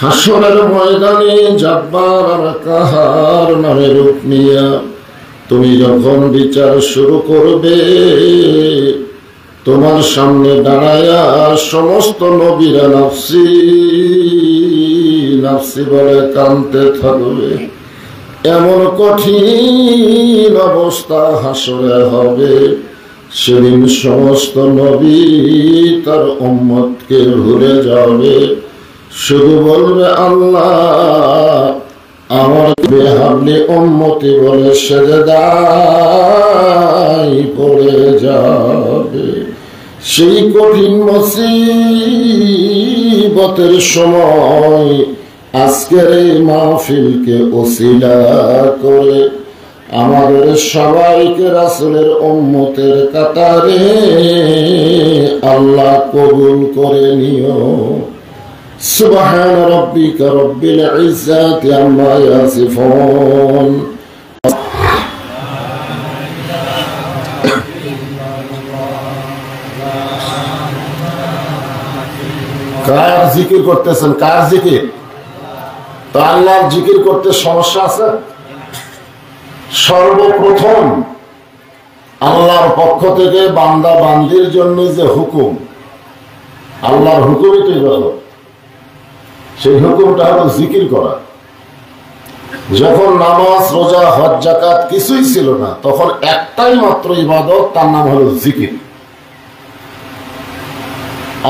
হাসরের ময়দানে জব্বার আর কাহার নামে রূপ নিয়া তুমি যখন বিচার শুরু করবে, তোমার সামনে দাঁড়ায়া সমস্ত নবীরা নাফসি নাফসি বলে কাঁদতে থাকবে। এমন কঠিন অবস্থা হাসরে হবে, সেদিন সমস্ত নবী তার উম্মতকে ভুলে যাবে, শুধু বলবে আল্লাহ আমার বেহাবলি উম্মতি বলে সেজদায় পড়ে যাবে। সেই কঠিন মুসিবতের সময় আজকের এই মাহফিলকে ওসিলা করে আমাদের সবাইকে রাসূলের উম্মতের কাতারে আল্লাহ কবুল করে নিও। সুবহান রাব্বিকা রাব্বিল ইজ্জাতি আম্মা ইয়াসিফুন। কার জিকির করতেছেন? কার জিকির? তো আল্লাহর জিকির করতে সমস্যা আছে? সর্বপ্রথম আল্লাহর পক্ষ থেকে বান্দা বান্দির জন্য যে হুকুম, আল্লাহর হুকুমই তো ইবাদত। সেই হুকুমটা হলো জিকির করা। যখন নামাজ রোজা হজ যাকাত কিছুই ছিল না, তখন একটাই মাত্র ইবাদত, তার নাম হলো জিকির।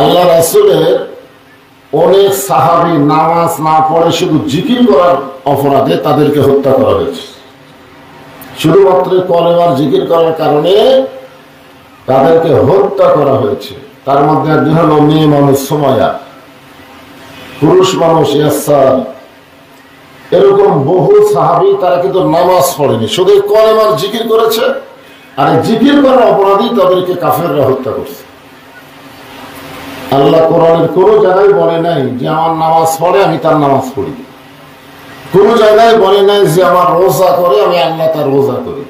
আল্লাহ রাসূলের অনেক সাহাবী নামাজ না পড়ে শুধু জিকির করার অপরাধে তাদেরকে হত্যা করা হয়েছে। শুধুমাত্র কলেমার জিকির করার কারণে তাদেরকে হত্যা করা হয়েছে। তার মধ্যে একজন হলো মেয়ে মানুষ সুমাইয়া, পুরুষ মানুষ ইয়াসার। এরকম বহু সাহাবী তারা কিন্তু নামাজ পড়েনি, শুধু কলেমার জিকির করেছে, আর জিকির করার অপরাধী তাদেরকে কাফেররা হত্যা করছে। আল্লাহ কোরআনের কোন জায়গায় বলে নাই যে আমার নামাজ পড়ে আমি তার নামাজ পড়ি, কোন জায়গায় বলে নাই যে আমার রোজা করে আমি আল্লাহ তার রোজা করি।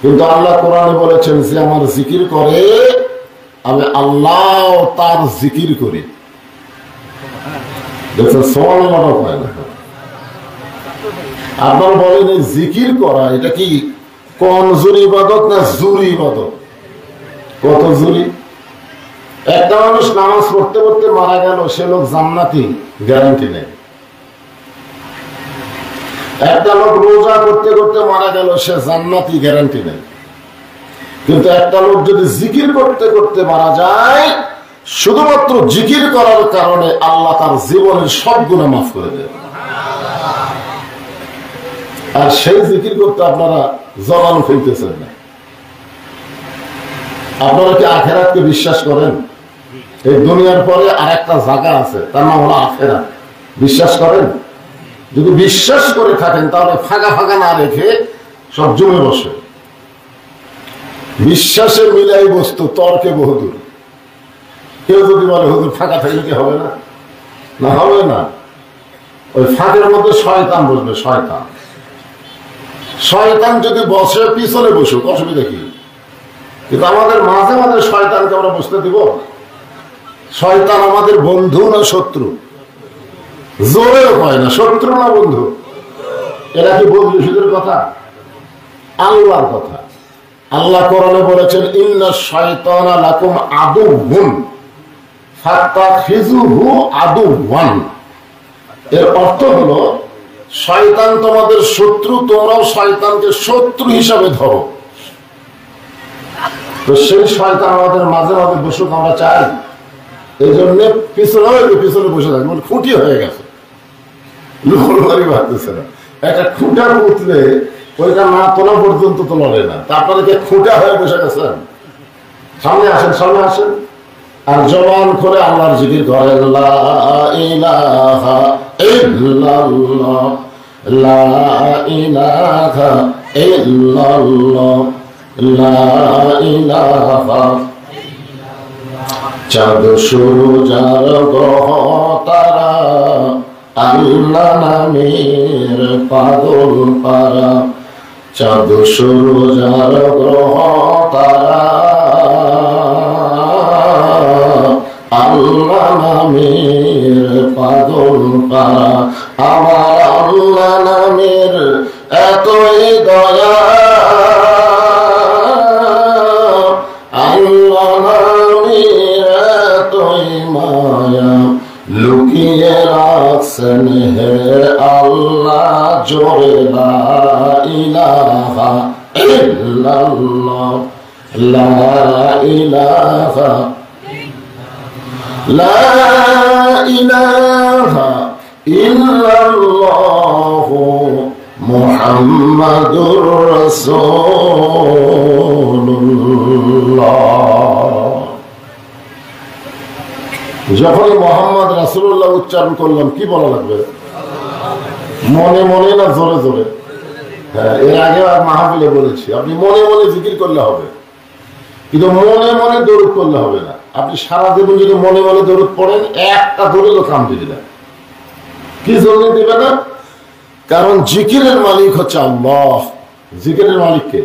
কিন্তু আল্লাহ কোরআনে বলেছেন যে আমার জিকির করে আমি আল্লাহ তার জিকির করি। দেখছেন সওয়াল হয় না। আপনার বলেন জিকির করা এটা কি কোন জুরি ইবাদত না জুরি ইবাদত? কত জুরি? একটা মানুষ নামাজ পড়তে পড়তে মারা গেল, সে লোক জান্নাতি, গ্যারান্টি নেই। একটা লোক রোজা করতে করতে মারা গেল, সে জান্নাতি, গ্যারান্টি নেই। কিন্তু একটা লোক যদি জিকির করতে করতে মারা যায়, শুধুমাত্র জিকির করার কারণে আল্লাহ তার জীবনের সব গুনাহ মাফ করে দেয়। আর সেই জিকির করতে আপনারা জবান খুলতেছেন না। আপনারা কি আখিরাতকে বিশ্বাস করেন? এই দুনিয়ার পরে আর একটা জায়গা আছে, তার নাম হলো আখিরাত। বিশ্বাস করেন? যদি বিশ্বাস করে থাকেন তাহলে ফাঁকা ফাঁকা না রেখে সব জমে বসে। বিশ্বাসে মিলাই বস্তু, তর্কে বহুদূর। কেউ যদি বলে হুজুর ফাঁকা থাকলে কি হবে না? না, হবে না। ওই ফাঁকের মধ্যে শয়তান বসবে। শয়তান শয়তান যদি বসে, পিছনে বসুক, অসুবিধা কি? কিন্তু আমাদের মাঝে মাঝে শয়তানকে আমরা বসতে দিব? শয়তান আমাদের বন্ধু না শত্রু? জোরেও হয় না, শত্রু না বন্ধু? এরা কি বন্ধু-সুদের কথা? আল্লাহর কথা। আল্লাহ কোরআনে বলেছেন ইন্না শায়তানা লাকুম আদুউন ফাত্তাখিযুহু আদুওয়ান। এর অর্থ হলো শয়তান তোমাদের শত্রু, তোমরাও শয়তানকে শত্রু হিসাবে ধরো। তো সেই শয়তান আমাদের মাঝে মাঝে বসুক আমরা চাই। এই জন্য পিছনে বসে থাকবে, খুঁটি হয়ে গেছে, লড়ি ভাবতেছে না। একটা খুঁটা পুতলে ওইটা না তোলা পর্যন্ত তো লড়ে না। তারপরে খুঁটা হয়ে বসে গেছেন। সামনে আসেন, সামনে আসেন, আর জবান করে আল্লাহর জিকির করেন। লা ইলাহা ইল্লাল্লাহ, লা ইলাহা ইল্লাল্লাহ, লা ইলাহা। চাঁদ সূরজ আর গ্রহ তারা আল্লাহ নামের পাগল পারা। চাঁদ সূরজ আর গ্রহ তারা আল্লাহ নামের পাগল পারা, আমার আল্লাহ নামের এতই দয়া, আল্লাহ নামের এতই মায়া, লুকিয়ে রাখছেন হে আল্লাহ জোরে লা ইলাহা ইল্লাল্লাহ, লা ইলাহা লা ইলাহা ইল্লাল্লাহ মুহাম্মাদুর রাসূলুল্লাহ। যখন মোহাম্মদ রাসূলুল্লাহ উচ্চারণ করলাম কি বলা লাগবে? মনে মনে না জোরে জোরে? হ্যাঁ, এর আগে মাহফিলে বলেছি আপনি মনে মনে জিকির করলে হবে, কিন্তু মনে মনে দরুদ করলে হবে না। আপনি সারা জীবন যদি মনে মনে দরুদ পড়েন, একটা দরুদও কাম দিবে না। কি জন্য দিবে না? কারণ জিকিরের মালিক হচ্ছে আল্লাহ। জিকিরের মালিককে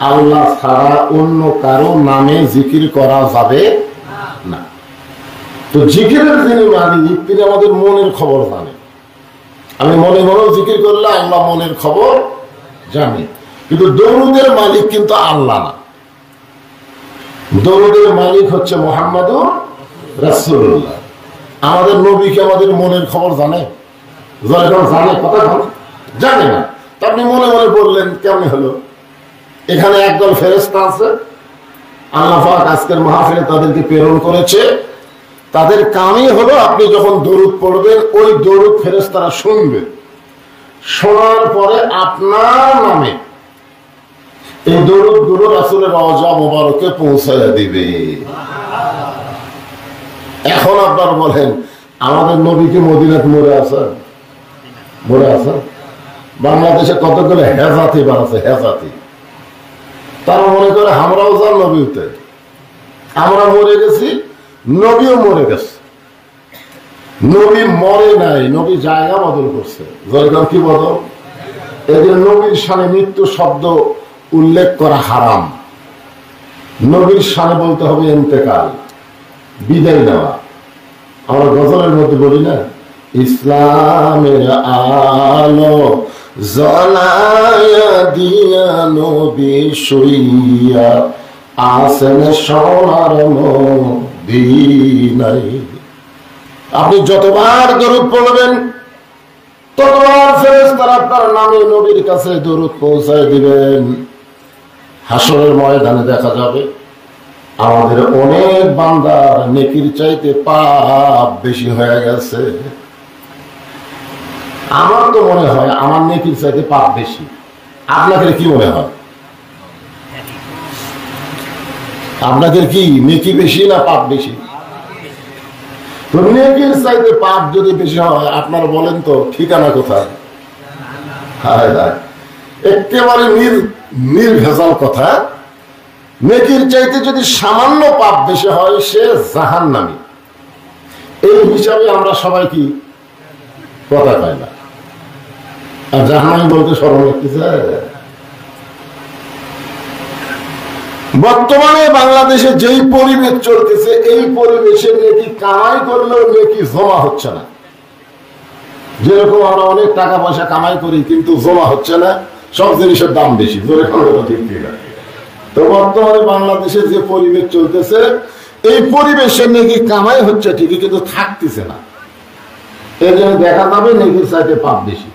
আল্লাহ ছাড়া অন্য কারো নামে জিকির করা যাবে না। তো জিকিরের যিনি মালিক, তিনি আমাদের মনের খবর জানে। আমি মনে মনেও জিকির করলে আল্লাহ মনের খবর জানে, কিন্তু দরুদের মালিক কিন্তু আল্লাহ না। দরুদের মালিক হচ্ছে মুহাম্মাদুর রাসূলুল্লাহ। আমাদের নবীকে আমাদের মনের খবর জানে? জানে? কথা জানে না। তা আপনি মনে মনে বললেন, কেমন হলো? এখানে একদল ফেরেশতা আছে, আল্লাহ পাক আজকের মাহফিলে তাদেরকে প্রেরণ করেছে। তাদের কামই হলো আপনি যখন দরুদ পড়বেন, ওই দরুদ ফেরেশতারা শুনবে, শোনার পরে আপনার নামে এই দরুদ গুলো রাসূলের রওজা মোবারকে পৌঁছায় দিবে। এখন আপনারা বলেন, আমাদের নবী কি মদিনাতে মরে আছে? মরে আছে? বাংলাদেশে কতগুলো হেজাতি বানাচ্ছে, হেজাতি। তারা মনে করে আমরাও যান নবীতে, আমরা মরে গেছি, নবীও মরে গেছে। নবী মরে নাই, নবী জায়গা বদল করছে। কি বদল? এদের নবীর শানে মৃত্যু শব্দ উল্লেখ করা হারাম। নবীর শানে বলতে হবে ইন্তেকাল, বিদায় নেওয়া। আমরা গজলের মধ্যে বলি না, ইসলামের আলো জ্বলায়া দিয়া নবী শুইয়া আসেন সোনার মদিনায়। আপনি যতবার দরুদ পড়বেন, ততবার ফেরেশতারা আপনার নামে নবীর কাছে দরুদ পৌঁছায় দিবেন। হাসরের ময়দানে দেখা যাবে আমাদের অনেক বান্দার নেকির চাইতে পাপ বেশি হয়ে গেছে। আমার তো মনে হয় আমার নেকির চাইতে পাপ বেশি। আপনাদের কি মনে হয়? আপনাদের কি নেকি বেশি না পাপ বেশি? তো নেকির চাইতে পাপ যদি বেশি হয়, আপনারা বলেন তো ঠিকানা কোথায়? হায় হায়, একেবারে নির্ভেজাল কথা। নেকির চাইতে যদি সামান্য পাপ বেশি হয়, সে জাহান্নামী। এই হিসাবে আমরা সবাই কি কথা পাই না। আর জাহান্নামী বলতে শরম লাগতেছে। বর্তমানে বাংলাদেশে যেই পরিবেশ চলতেছে, এই পরিবেশে নেকি কামাই করলেও নেকি জমা হচ্ছে না। যেরকম আমরা অনেক টাকা পয়সা কামাই করি, কিন্তু জমা হচ্ছে না, সব জিনিসের দাম বেশি। তো বর্তমানে বাংলাদেশে যে পরিবেশ চলতেছে, এই পরিবেশে নেকি কামাই হচ্ছে ঠিকই, কিন্তু থাকতেছে না। এই জন্য দেখা যাবে নেকির চাইতে পাপ বেশি।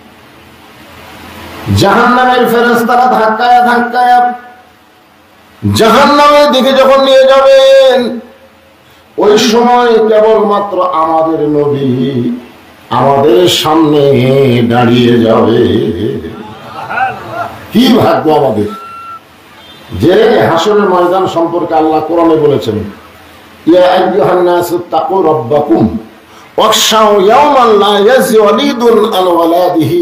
জাহান্নামের ফেরেশতারা ধাক্কায় ধাক্কায় জাহান্নামের দিকে যখন নিয়ে যাবেন, ওই সময় কেবলমাত্র আমাদের নবী আমাদের সামনে দাঁড়িয়ে যাবে। কি ভাগ্য আমাদের! যে হাসরের ময়দান সম্পর্কে আল্লাহ কোরআনে বলেছেন, ইয়া আইয়ুহান নাসু তাকু রাব্বাকুম ওয়াখশাউ ইয়াওমান লা ইয়াজি ওয়ালিদুন আন ওয়ালাদিহি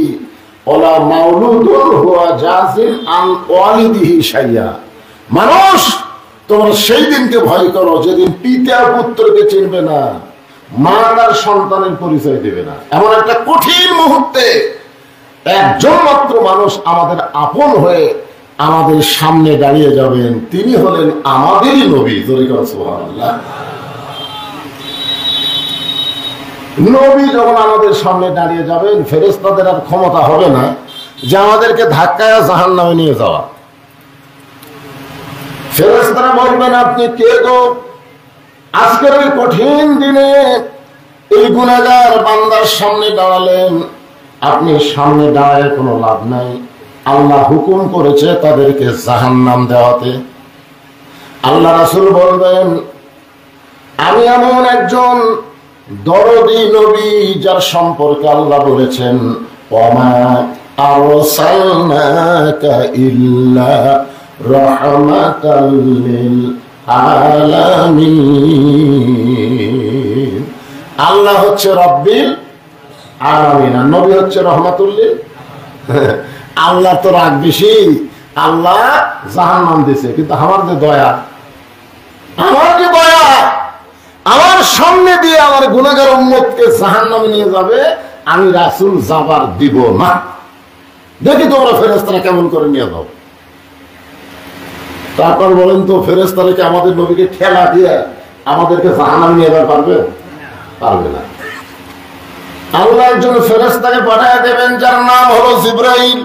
ওয়ালা মাউলুদুন হুয়া জাযিন আন ওয়ালিদিহি শাইয়া। মানুষ, তোমরা সেই দিনকে ভয় করো যেদিন পিতা পুত্রকে চিনবে না, মা তার সন্তানের পরিচয় দেবে না। এমন একটা কঠিন মুহূর্তে একজন মাত্র মানুষ আমাদের আপন হয়ে আমাদের সামনে দাঁড়িয়ে যাবেন, তিনি হলেন আমাদেরই নবী। সুবহানাল্লাহ। নবী যখন আমাদের সামনে দাঁড়িয়ে যাবেন, ফেরেশতাদের আর ক্ষমতা হবে না যে আমাদেরকে ধাক্কায় জাহান্নামে নিয়ে যাওয়া। ফেরেশতারা বলবেন, আপনি কে গো? আজকের এই কঠিন দিনে এই গুনাহগার বান্দার সামনে দাঁড়ালেন। আপনি সামনে দাঁড়ায় কোনো লাভ নাই, আল্লাহ হুকুম করেছে তাদেরকে জাহান্নাম দেওয়াতে। আল্লাহ রাসূল বলবেন, আমি এমন একজন দরদি নবী যার সম্পর্কে আল্লাহ বলেছেন, ওমা আরসালনাকা ইল্লা রাহমাতাল লিল আলামিন। আল্লাহ হচ্ছে রব্বিল আলামিন আর নবী হচ্ছে রহমাতুল লিল। আল্লাহ তো রাগ বেশি, আল্লাহ জাহান্নাম দিছে, কিন্তু আমার যে দয়া, আমার যে দয়া, আমার সামনে দিয়ে আমার গুনাহগার উম্মতকে জাহান্নামে নিয়ে যাবে, আমি রাসূল যাবার দিব না। দেখি তোমরা ফেরেশতারা কেমন করে নিয়ে যাও। তারপর বলেন তো, ফেরেশতারা কি আমাদের নবীকে ঠেলা দিয়ে আমাদেরকে জাহান্নামে নিয়ে যেতে পারবে? পারবে না। আল্লাহ একজন ফেরেশতাকে পাঠিয়ে দেবেন যার নাম হলো জিবরাইল।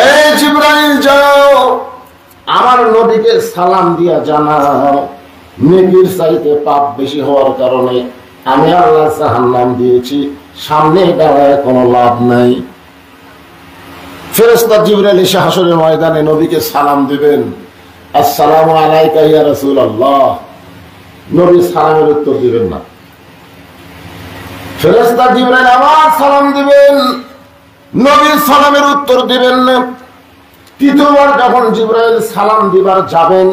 এই জিবরাইল, যাও আমার নবীকে সালাম দিয়া জানাও, নেকির চাইতে পাপ বেশি হওয়ার কারণে আমি আল্লাহ জাহান্নাম দিয়েছি, সামনে দাঁড়ায় কোনো লাভ নাই। ফেরেশতা জিবরাইল এসে হাসরের ময়দানে নবীকে সালাম দিবেন, আসসালামু আলাইকা ইয়া রাসূলুল্লাহ। নবী সালামের উত্তর দিবেন না। ফেরেশতা জিবরাইল আবার সালাম দিবেন, নবী সালামের উত্তর দিবেন না। তৃতীয়বার যখন জিবরাইল সালাম দিবার যাবেন,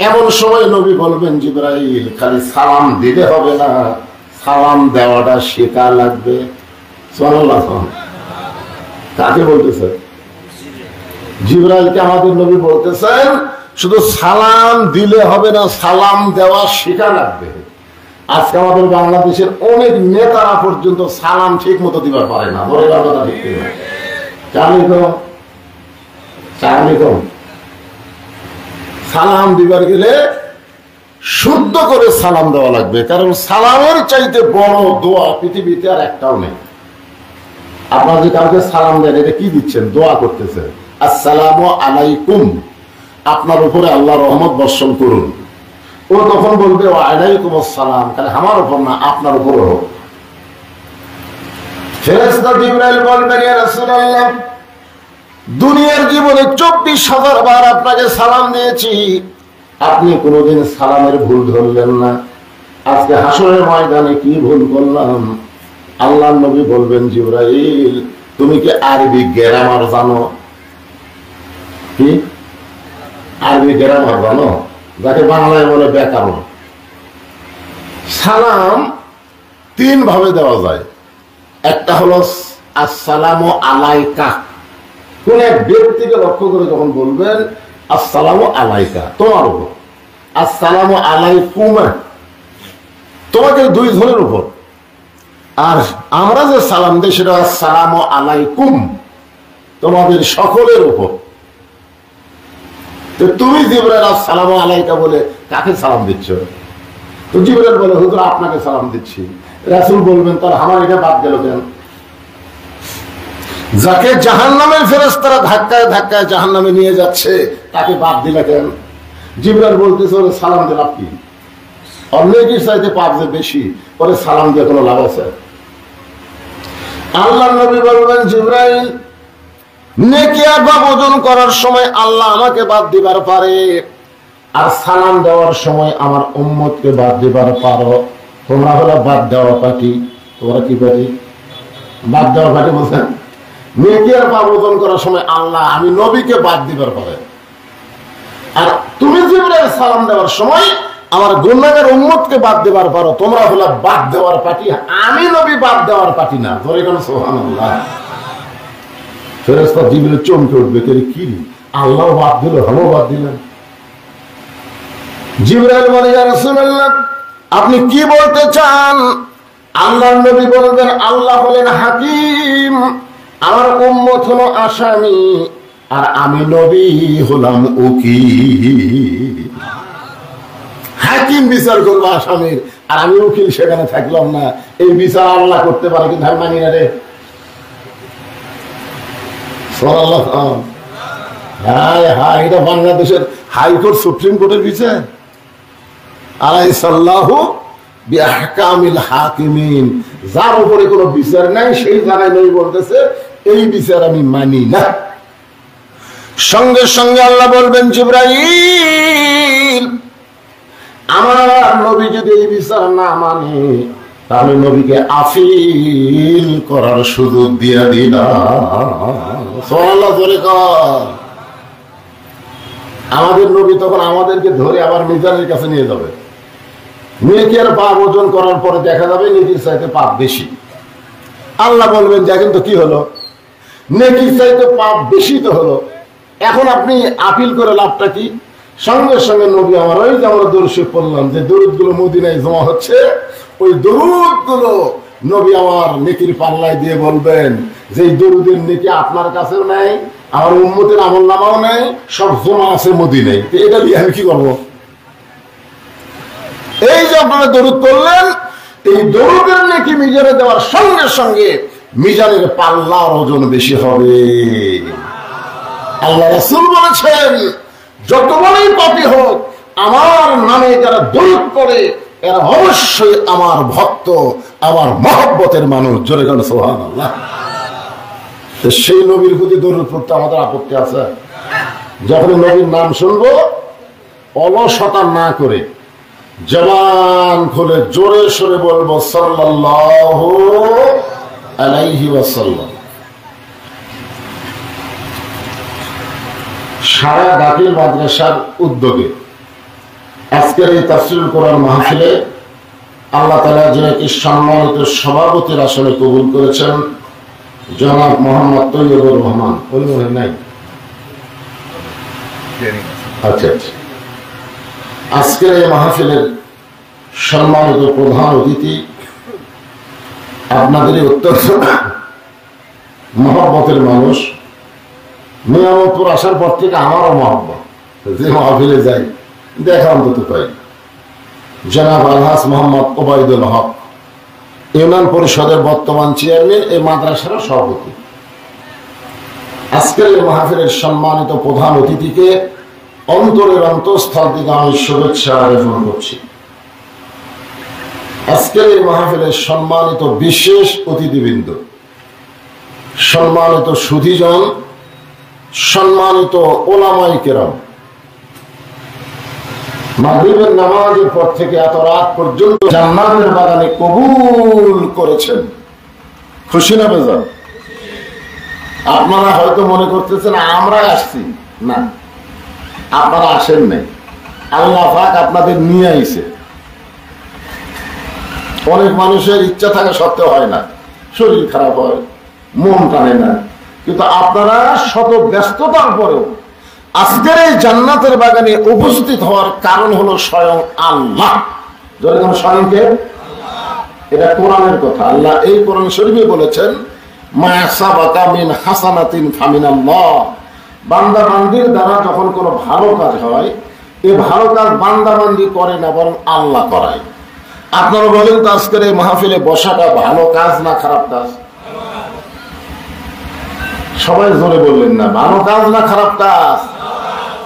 এমন সময় নবী বলবেন, জিবরাইল খালি সালাম দিতে হবে না, সালাম দেওয়াটা শেখা লাগবে। সুবহানাল্লাহ। কাকে বলতেছে? জিবরাইলকে আমাদের নবী বলতেছেন, শুধু সালাম দিলে হবে না, সালাম দেওয়া শেখা লাগবে। আজকে আমাদের বাংলাদেশের অনেক নেতারা পর্যন্ত সালাম ঠিক মতো দিবার পারে না। বলে কথা ঠিক না? সালাম দিবার গেলে শুদ্ধ করে সালাম দেওয়া লাগবে, কারণ সালামের চাইতে বড় দোয়া পৃথিবীতে আর একটাও নেই। আপনারা যে কাউকে সালাম দেন, এটা কি দিচ্ছেন? দোয়া করতেছেন, আসসালামু আলাইকুম, আপনার উপরে আল্লাহ রহমত বর্ষণ করুন। ও তখন বলবে, ও আলাইকুম আসসালাম, তাহলে আমার উপর না, আপনার উপরে হোক। ফেরেশতা জিবরাইল বলবেন, ইয়া রাসূলুল্লাহ, দুনিয়ার জীবনে 24,000 বার আপনাকে সালাম দিয়েছি, আপনি কোনোদিন সালামের ভুল ধরলেন না। আজকে হাসরের ময়দানে কি ভুল করলাম? আল্লাহ নবী বলবেন, জিবরাইল তুমি কি আরবি গ্রামার জানো? কি আরবি গ্রামার জানো? যাকে বাংলায় বলে ব্যাকরণ। সালাম 3 ভাবে দেওয়া যায়। একটা হলো আসসালামু আলাইকা, কোন এক ব্যক্তিকে লক্ষ্য করে যখন বলবেন আসসালামু আলাইকা, তোমার উপর। আসসালামু আলাইকুম, তোমাদের 2 জনের উপর। আর আমরা যে সালাম দিই সেটা আসসালামু আলাইকুম, তোমাদের সকলের উপর। তো তুমি জিবরাইল আসসালামু আলাইকা বলে কাকে সালাম দিচ্ছ? তো জিবরাইল বলে, হুজুর আপনাকে সালাম দিচ্ছি। রাসূল বলবেন, তাহলে আমার এটা বাদ গেল কেন? যাকে জাহান্নামের ফেরেশতারা ধাক্কায় ধাক্কায় জাহান্নামে নিয়ে যাচ্ছে, তাকে বাদ দিলে কেন? জিবরাইল বলতেছে, ওরে সালাম দিলাম কি? অন্যের চাইতে পাপ যে বেশি, ওরে সালাম দিয়ে কোনো লাভ আছে? আল্লাহ নবী বলবেন, জিবরাইল নেকি আর পাপ ওজন করার সময় আল্লাহ আমাকে বাদ দিবার পারে, আর সালাম দেওয়ার সময় আমার উম্মতকে বাদ দিবার পারো। তোমরা হলো বাদ দেওয়া পার্টি। তোমরা কি পার্টি? বাদ দেওয়া পার্টি বলছেন। নেকি আর পাপ ওজন করার সময় আল্লাহ আমি নবীকে বাদ দিবার পারে, আর তুমি জিবরাইল সালাম দেওয়ার সময় আমার গুনাহগার উম্মতকে বাদ দেবার পারো। তোমরা হলো বাদ দেওয়ার পার্টি, আমি নবী বাদ দেওয়ার পার্টি না। ধরে কেন? সুবহানাল্লাহ। ফেরেশতা জিবরাইল চমকে উঠবে, কি আল্লাহ বাদ দিল, আমরাও বাদ দিলেন। জিবরাইল বলে, ইয়া রাসূলুল্লাহ আপনি কি বলতে চান? আল্লাহর নবী বলবেন, আল্লাহ হলেন হাকিম, আমার উম্মত হলো আসামি, আর আমি নবী হলাম উকিল। হাকিম বিচার করবে আসামির, আর আমি উকিল সেখানে থাকলাম না, এই বিচার আল্লাহ করতে পারে, কিন্তু আমি মানি না রে। হ্যাঁ, এটা বাংলাদেশের হাইকোর্ট সুপ্রিম কোর্টের বিচার। আলাইসাল্লাহু বিআহকামিল হাকিমিন, যার উপরে কোনো বিচার নাই সেই জায়গায় নবী বলতেছে এই বিচার আমি মানি না। সঙ্গে সঙ্গে আল্লাহ বলবেন জিবরাইল, আমার নবী যদি এই বিচার না মানে তাহলে নবীকে আপিল করার সুযোগ দিয়ে দিলাম। সুবহানাল্লাহ বলে কর। আমাদের নবী তখন আমাদেরকে ধরে আবার মিজানের কাছে নিয়ে যাবে, মেয়েকে আর পাপ ওজন করার পরে দেখা যাবে নেকির চাইতে পাপ বেশি। আল্লাহ বলবেন দেখেন তো কি হলো, নেকির চাইতে পাপ বেশি তো হলো, এখন আপনি আপিল করে লাভটা কি? সঙ্গে সঙ্গে নবী আমার ওই যে আমরা দরুদ শরীফ পড়লাম যে দরুদ গুলো মদিনায় জমা হচ্ছে, ওই দরুদ গুলো নবী আমার নেকির পাল্লায় দিয়ে বলবেন যে এই দরুদের নেকি আপনার কাছেও নাই, আমার উম্মতের আমলনামাও নাই, সব জমা আছে মদিনায়। এটা দিয়ে আমি কি করবো? এই যে আপনারা দরুদ করলেন, এই দরুদের নেকি মিজানে দেওয়ার সঙ্গে সঙ্গে মিজানের পাল্লার ওজন বেশি হবে। আল্লাহ রাসূল বলেছেন যত বড়ই পাপী হোক আমার নামে যারা দরুদ করে এরা অবশ্যই আমার ভক্ত, আমার মহব্বতের মানুষ। জোরে বলেন সুবহানাল্লাহ। সেই নবীর প্রতি দরুদ পড়তে আমাদের আপত্তি আছে? যখন নবীর নাম শুনবো অলসতা না করে জবান খুলে জোরে সরে বলবো সাল্লাল্লাহু আলাইহি ওয়াসাল্লাম। সারা দাখিল মাদ্রাসার উদ্যোগে আজকের এই তাফসীরুল কোরআন মাহফিলে আল্লাহ তাআলা যিনি সম্মানিত সভাপতির আসনে কবুল করেছেন জনাব মোহাম্মদ তৈয়বুর রহমান। ওই মনে নাই? আচ্ছা আচ্ছা। আজকের এই মাহফিলের সম্মানিত প্রধান অতিথি, আপনাদেরই অত্যন্ত মহব্বতের মানুষ। নিয়ামতপুর আসার পর থেকে আমারও মহব্বত, যে মাহফিলে যাই দেখা অন্তত পাই। জনাব আলহাজ মোহাম্মদ ওবায়দুল হক, ইউনিয়ন পরিষদের বর্তমান চেয়ারম্যান, এই মাদ্রাসার সভাপতি। আজকের এই মাহফিলের সম্মানিত প্রধান অতিথিকে অন্তরের অন্তঃস্থল থেকে আমি শুভেচ্ছা জ্ঞাপন করছি। আজকের এই মাহফিলের সম্মানিত বিশেষ অতিথিবৃন্দ, সম্মানিত সুধীজন, সম্মানিত ওলামায়ে কেরাম, মাগরিবের নামাজের পর থেকে এত রাত পর্যন্ত জান্নাতের বাগানে কবুল করেছেন, খুশি না বেজার? আপনারা হয়তো মনে করতেছেন আমরা আসছি, না, আপনারা আসেন নাই, আল্লাহ পাক আপনাদের নিয়ে আইছে। অনেক মানুষের ইচ্ছা থাকা সত্ত্বেও হয় না, শরীর খারাপ হয়, মন টানে না, কিন্তু আপনারা শত ব্যস্ততার পরেও আজকের এই জান্নাতের বাগানে উপস্থিত হওয়ার কারণ হলো স্বয়ং আল্লাহ। যখন স্বয়ংকে, এটা কোরআনের কথা। আল্লাহ এই কোরআন শরীফে বলেছেন মা সাবাকা মিন হাসানাতিন ফামিনাল্লাহ, বান্দা বান্দির দ্বারা যখন কোনো ভালো কাজ হয়, এই ভালো কাজ বান্দা বান্দি করে না, বরং আল্লাহ করায়। আপনারা বলেন তো আজকের এই মাহফিলে বসাটা ভালো কাজ না খারাপ কাজ? সবাই জোরে বললেন না, ভালো কাজ না খারাপ কাজ?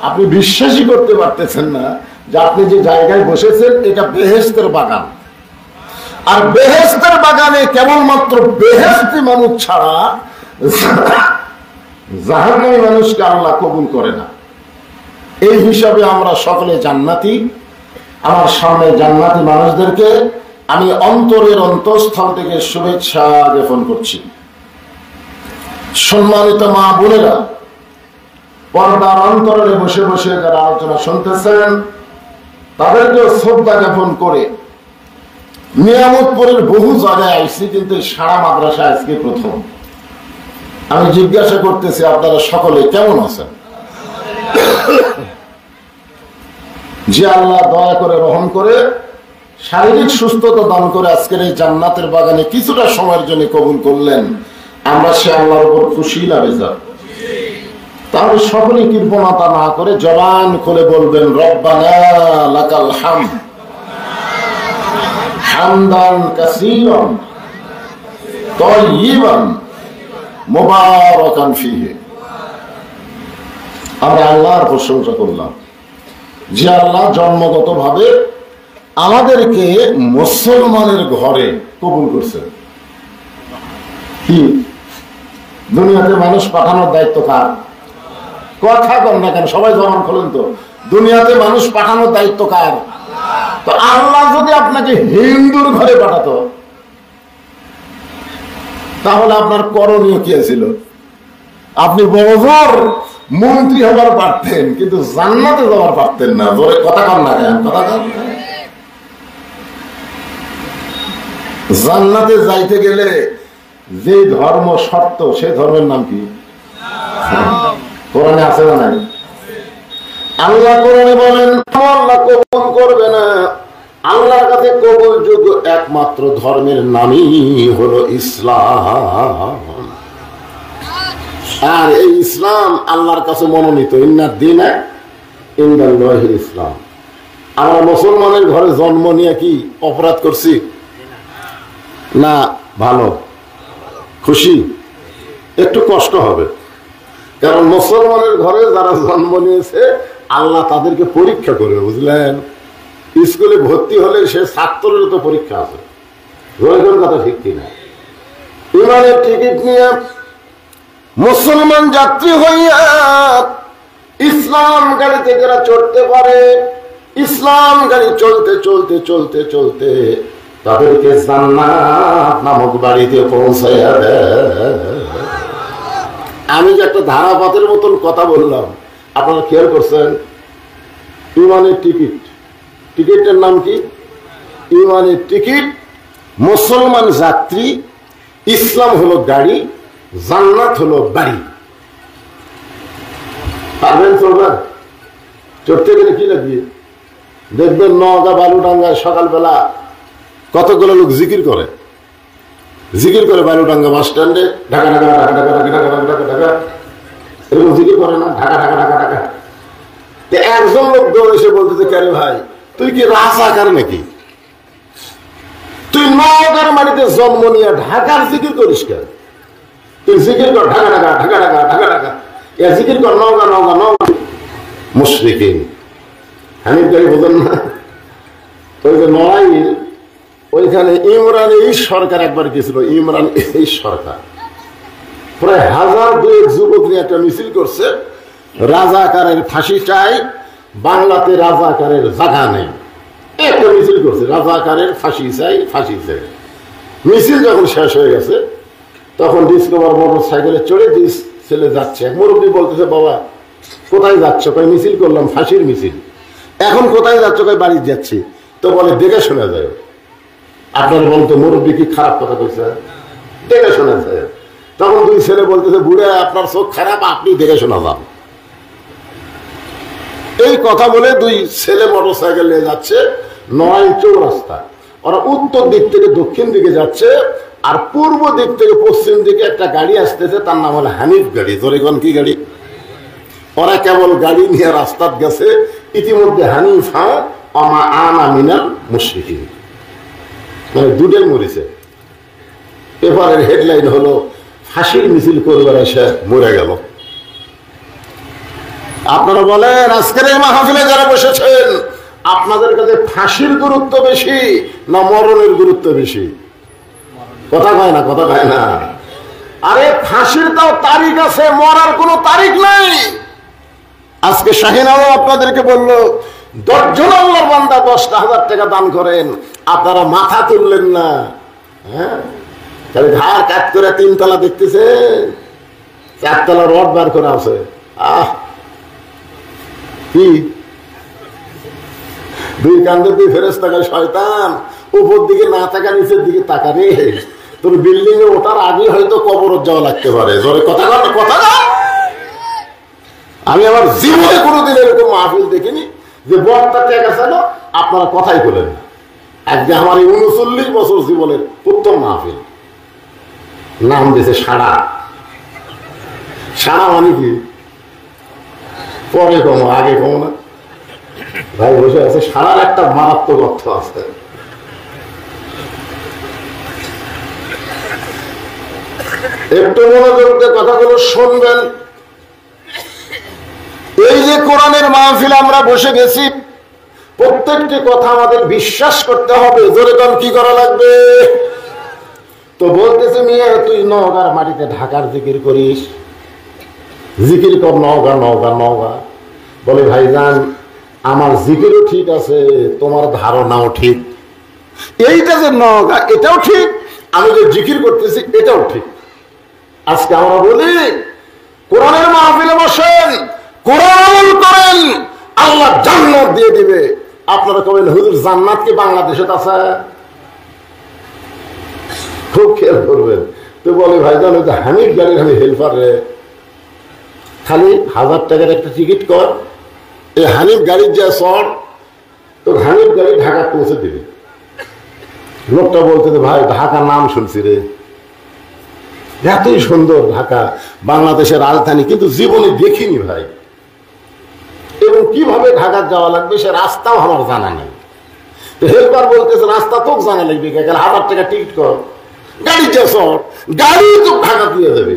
আপনি বিশ্বাসই করতে পারতেছেন না যে আপনি যে জায়গায় বসেছেন এটা বেহেশতের বাগান। আর বেহেশতের বাগানে কেবলমাত্র বেহেশতি মানুষ ছাড়া জাহান্নামী মানুষকে আল্লাহ কবুল করে না। এই হিসাবে আমরা সকলে জান্নাতি। আমার সামনে জান্নাতি মানুষদেরকে আমি অন্তরের অন্তঃস্থল থেকে শুভেচ্ছা জ্ঞাপন করছি। সম্মানিত মা বোনেরা, পর্দার অন্তরে বসে বসে যারা আলোচনা শুনতেছেন তাদেরকে শ্রদ্ধা জ্ঞাপন করে নিয়ামতপুরের বহু জায়গায় আইসি, কিন্তু সারা মাদ্রাসা আজকে প্রথম। আমি জিজ্ঞাসা করতেছি আপনারা সকলে কেমন আছেন? যে আল্লাহ দয়া করে রহম করে শারীরিক সুস্থতা দান করে আজকের এই জান্নাতের বাগানে কিছুটা সময়ের জন্য কবুল করলেন, আমরা সে আল্লাহর উপর খুশি না বেজার? তাহলে সকলে কৃপণতা না করে জবান খুলে বলবেন রব্বানা লাকাল হামদ। হামদান কাসীরান তাইয়িবান মুবারাকান ফীহি। আমরা আল্লাহর প্রশংসা করলাম যে আল্লাহ জন্মগতভাবে আমাদেরকে মুসলমানের ঘরে কবুল করছেন। কি দুনিয়াতে মানুষ পাঠানোর দায়িত্ব কার? কথা কম না কেন, সবাই জবান খোলেন তো। দুনিয়াতে মানুষ পাঠানোর দায়িত্ব কার? তো আল্লাহ যদি আপনাকে হিন্দুর ঘরে পাঠাতো তাহলে আপনার করণীয় কি ছিল? আপনি বড়জোর মন্ত্রী হবার পারতেন, কিন্তু জান্নাতে যাওয়ার পারতেন না। জোরে কথা কম না কেন, কথা কম। জান্নাতে যাইতে গেলে যে ধর্ম শর্ত, সে ধর্মের নাম কি? কোরআনে আছে না নাই? আল্লাহ কোরআনে বলেন আল্লাহ কবুল করবে না। আল্লাহর কাছে কবুলযোগ্য একমাত্র ধর্মের নামই হলো ইসলাম। আর এই ইসলাম আল্লাহর কাছে মনোনীত। ইন্নাদ দীনা ইনদাল্লাহিল ইসলাম। আমরা মুসলমানের ঘরে জন্ম নিয়ে কি অপরাধ করছি? না, ভালো, খুশি, একটু কষ্ট হবে, কারণ মুসলমানের ঘরে যারা জন্ম নিয়েছে আল্লাহ তাদেরকে পরীক্ষা করবে, বুঝলেন? স্কুলে ভর্তি হলে সে ছাত্রের তো পরীক্ষা আছে। কথা ঠিক কিনা? ইমানের টিকিট নিয়ে মুসলমান যাত্রী হইয়া ইসলাম গাড়িতে যারা চড়তে পারে, ইসলাম গাড়ি চলতে চলতে চলতে চলতে তাদেরকে জান্নাত নামক বাড়িতে পৌঁছাইয়া দেয়। আমি যে একটা ধারাপাতের মতন কথা বললাম, আপনারা খেয়াল করছেন? ইমানের টিকিট, টিকিটের নাম কি? ইমানের টিকিট। মুসলমান যাত্রী, ইসলাম হলো গাড়ি, জান্নাত হলো বাড়ি। পারবেন চলবেন? চড়তে গেলে কি লাগবে? দেখবেন নওগাঁ বালুডাঙ্গায় সকালবেলা কতগুলো লোক জিকির করে, জিকির করে বালুডাঙ্গা বাস স্ট্যান্ডে, ঢাকা ঢাকা ঢাকা ঢাকা ঢাকা ঢাকা ঢাকা ঢাকা, এরকম জিকির করে না? ঢাকা ঢাকা ঢাকা ঢাকা। একজন লোক দৌড় এসে বলতেছে, কেন ভাই তুই কি রাজাকার নাকি? তুই নওগাঁর মাটিতে জন্ম নিয়ে ঢাকার জিকির করিস কেন? তুই জিকির কর ঢাকা ঢাকা ঢাকা ঢাকা ঢাকা ঢাকা, এ জিকির কর নওগাঁ নওগাঁ নওগাঁ। মুশরিকিন। হানিফ গাড়ি বোঝেন না? ওই যে নড়াইল, ওইখানে ইমরান এই সরকার একবার গেছিল। ইমরান এই সরকার প্রায় 1000 যুবক নিয়ে একটা মিছিল করছে, রাজাকারের ফাঁসি চাই, বাংলাতে রাজাকারের জায়গা নেই। একটা মিছিল করছে, রাজাকারের ফাঁসি চাই, ফাঁসি চাই। মিছিল যখন শেষ হয়ে গেছে তখন ডিসকভার মোটর সাইকেলে চড়ে দুই ছেলে যাচ্ছে। এক মুরব্বী বলতেছে, বাবা কোথায় যাচ্ছ? কই মিছিল করলাম, ফাঁসির মিছিল। এখন কোথায় যাচ্ছ? কই বাড়ি যাচ্ছি। তো বলে দেখে শোনা যায়। আপনারা বলতো মুরব্বী কি খারাপ কথা বলছে? দেখে শোনা যায়। তখন দুই ছেলে বলতেছে, বুড়া আপনার চোখ খারাপ, আপনি দেখে শোনা যান। এই কথা বলে দুই ছেলে মোটর সাইকেল নিয়ে যাচ্ছে নয় চৌরাস্তা। ওরা উত্তর দিক থেকে দক্ষিণ দিকে যাচ্ছে, আর পূর্ব দিক থেকে পশ্চিম দিকে একটা গাড়ি আসতেছে, তার নাম হলো হানিফ গাড়ি। ধরে কোন কি গাড়ি? ওরা কেবল গাড়ি নিয়ে রাস্তাত গেছে, ইতিমধ্যে হানিফা আমা আনা মিনাল মুশরিকিন, মানে দুটাই মরেছে। পেপারের হেডলাইন হলো ফাঁসির মিছিল করবার এসে মরে গেল। আপনারা বলেন আজকের এই মাহফিলে যারা বসেছেন, আপনাদের কাছে ফাঁসির গুরুত্ব বেশি না মরণের গুরুত্ব বেশি? কথা কয় না, কথা কয় না। আরে ফাঁসির তাও তারিখ আছে, মরার কোনো তারিখ নাই। আজকে শাহিন আলম আপনাদেরকে বললো 10 জন আল্লাহর বান্দা 10,000 টাকা দান করেন, আপনারা মাথা তুললেন না। হ্যাঁ, তাহলে ধার কাট করে 3 তলা দেখতেছে, 4 তলা রড বার করা আছে। আহ কি দুই কান্দে দুই ফেরেশতা কয়, শয়তান উপর দিকে না তাকা, নিচের দিকে তাকা রে। তোর বিল্ডিং এ ওঠার আগে হয়তো কবরত যাওয়া লাগতে পারে। জোরে কথা বল, কথা না। আমি আমার জীবনে কোনোদিন এরকম মাহফিল দেখিনি যে বক্তা টেকা ছিল আপনারা কথাই বলেন না। আজকে আমার এই 39 বছর জীবনের প্রথম মাহফিল। নাম দিয়েছে সাড়া। সাড়া মানে কি? পরে কমো, আগে কমো না। ভাই বসে আছে, সাড়ার একটা মারাত্মক অর্থ আছে। একটু মনোযোগ দিয়ে কথাগুলো শুনবেন। এই যে কোরআনের মাহফিলে আমরা বসে গেছি, প্রত্যেকটি কথা আমাদের বিশ্বাস করতে হবে। জোরে কোন কি করা লাগবে? তো বলতেছে মিয়া তুই নওগাঁর মাটিতে ঢাকার জিকির করিস, জিকির কর নওগাঁ নওগাঁ নওগাঁ। বলে ভাইজান আমার জিকিরও ঠিক আছে, তোমার ধারণাও ঠিক। এইটা যে নওগাঁ এটাও ঠিক, আমি যে জিকির করতেছি এটাও ঠিক। আজকে আমরা বলি কোরআনের মাহফিলে বসেন, কোরআন করেন, আল্লাহ জান্নাত দিয়ে দিবে। আপনারা কবেন হুজুর জান্নাত কি বাংলাদেশে আছে? খুব খেয়াল করবেন। তো বলে ভাইজান ওই যে হানিফ গাড়ির আমি হেল্পার রে, খালি 1000 টাকার একটা টিকিট কর, এই হানিফ গাড়ির যা চড়, তো হানিফ গাড়ি ঢাকা পৌঁছে দিবে। লোকটা বলতে ভাই ঢাকা নাম শুনছি রে, এতই সুন্দর ঢাকা, বাংলাদেশের রাজধানী, কিন্তু জীবনে দেখিনি ভাই, এবং কিভাবে ঢাকা যাওয়া লাগবে সে রাস্তাও আমার জানা নেই। তো হেল্পার বলতেছে রাস্তা তোকে জানা লাগবে, 1000 টাকা টিকিট কর, গাড়ি যে চড়, গাড়ি তো ঢাকা দিয়ে দেবে।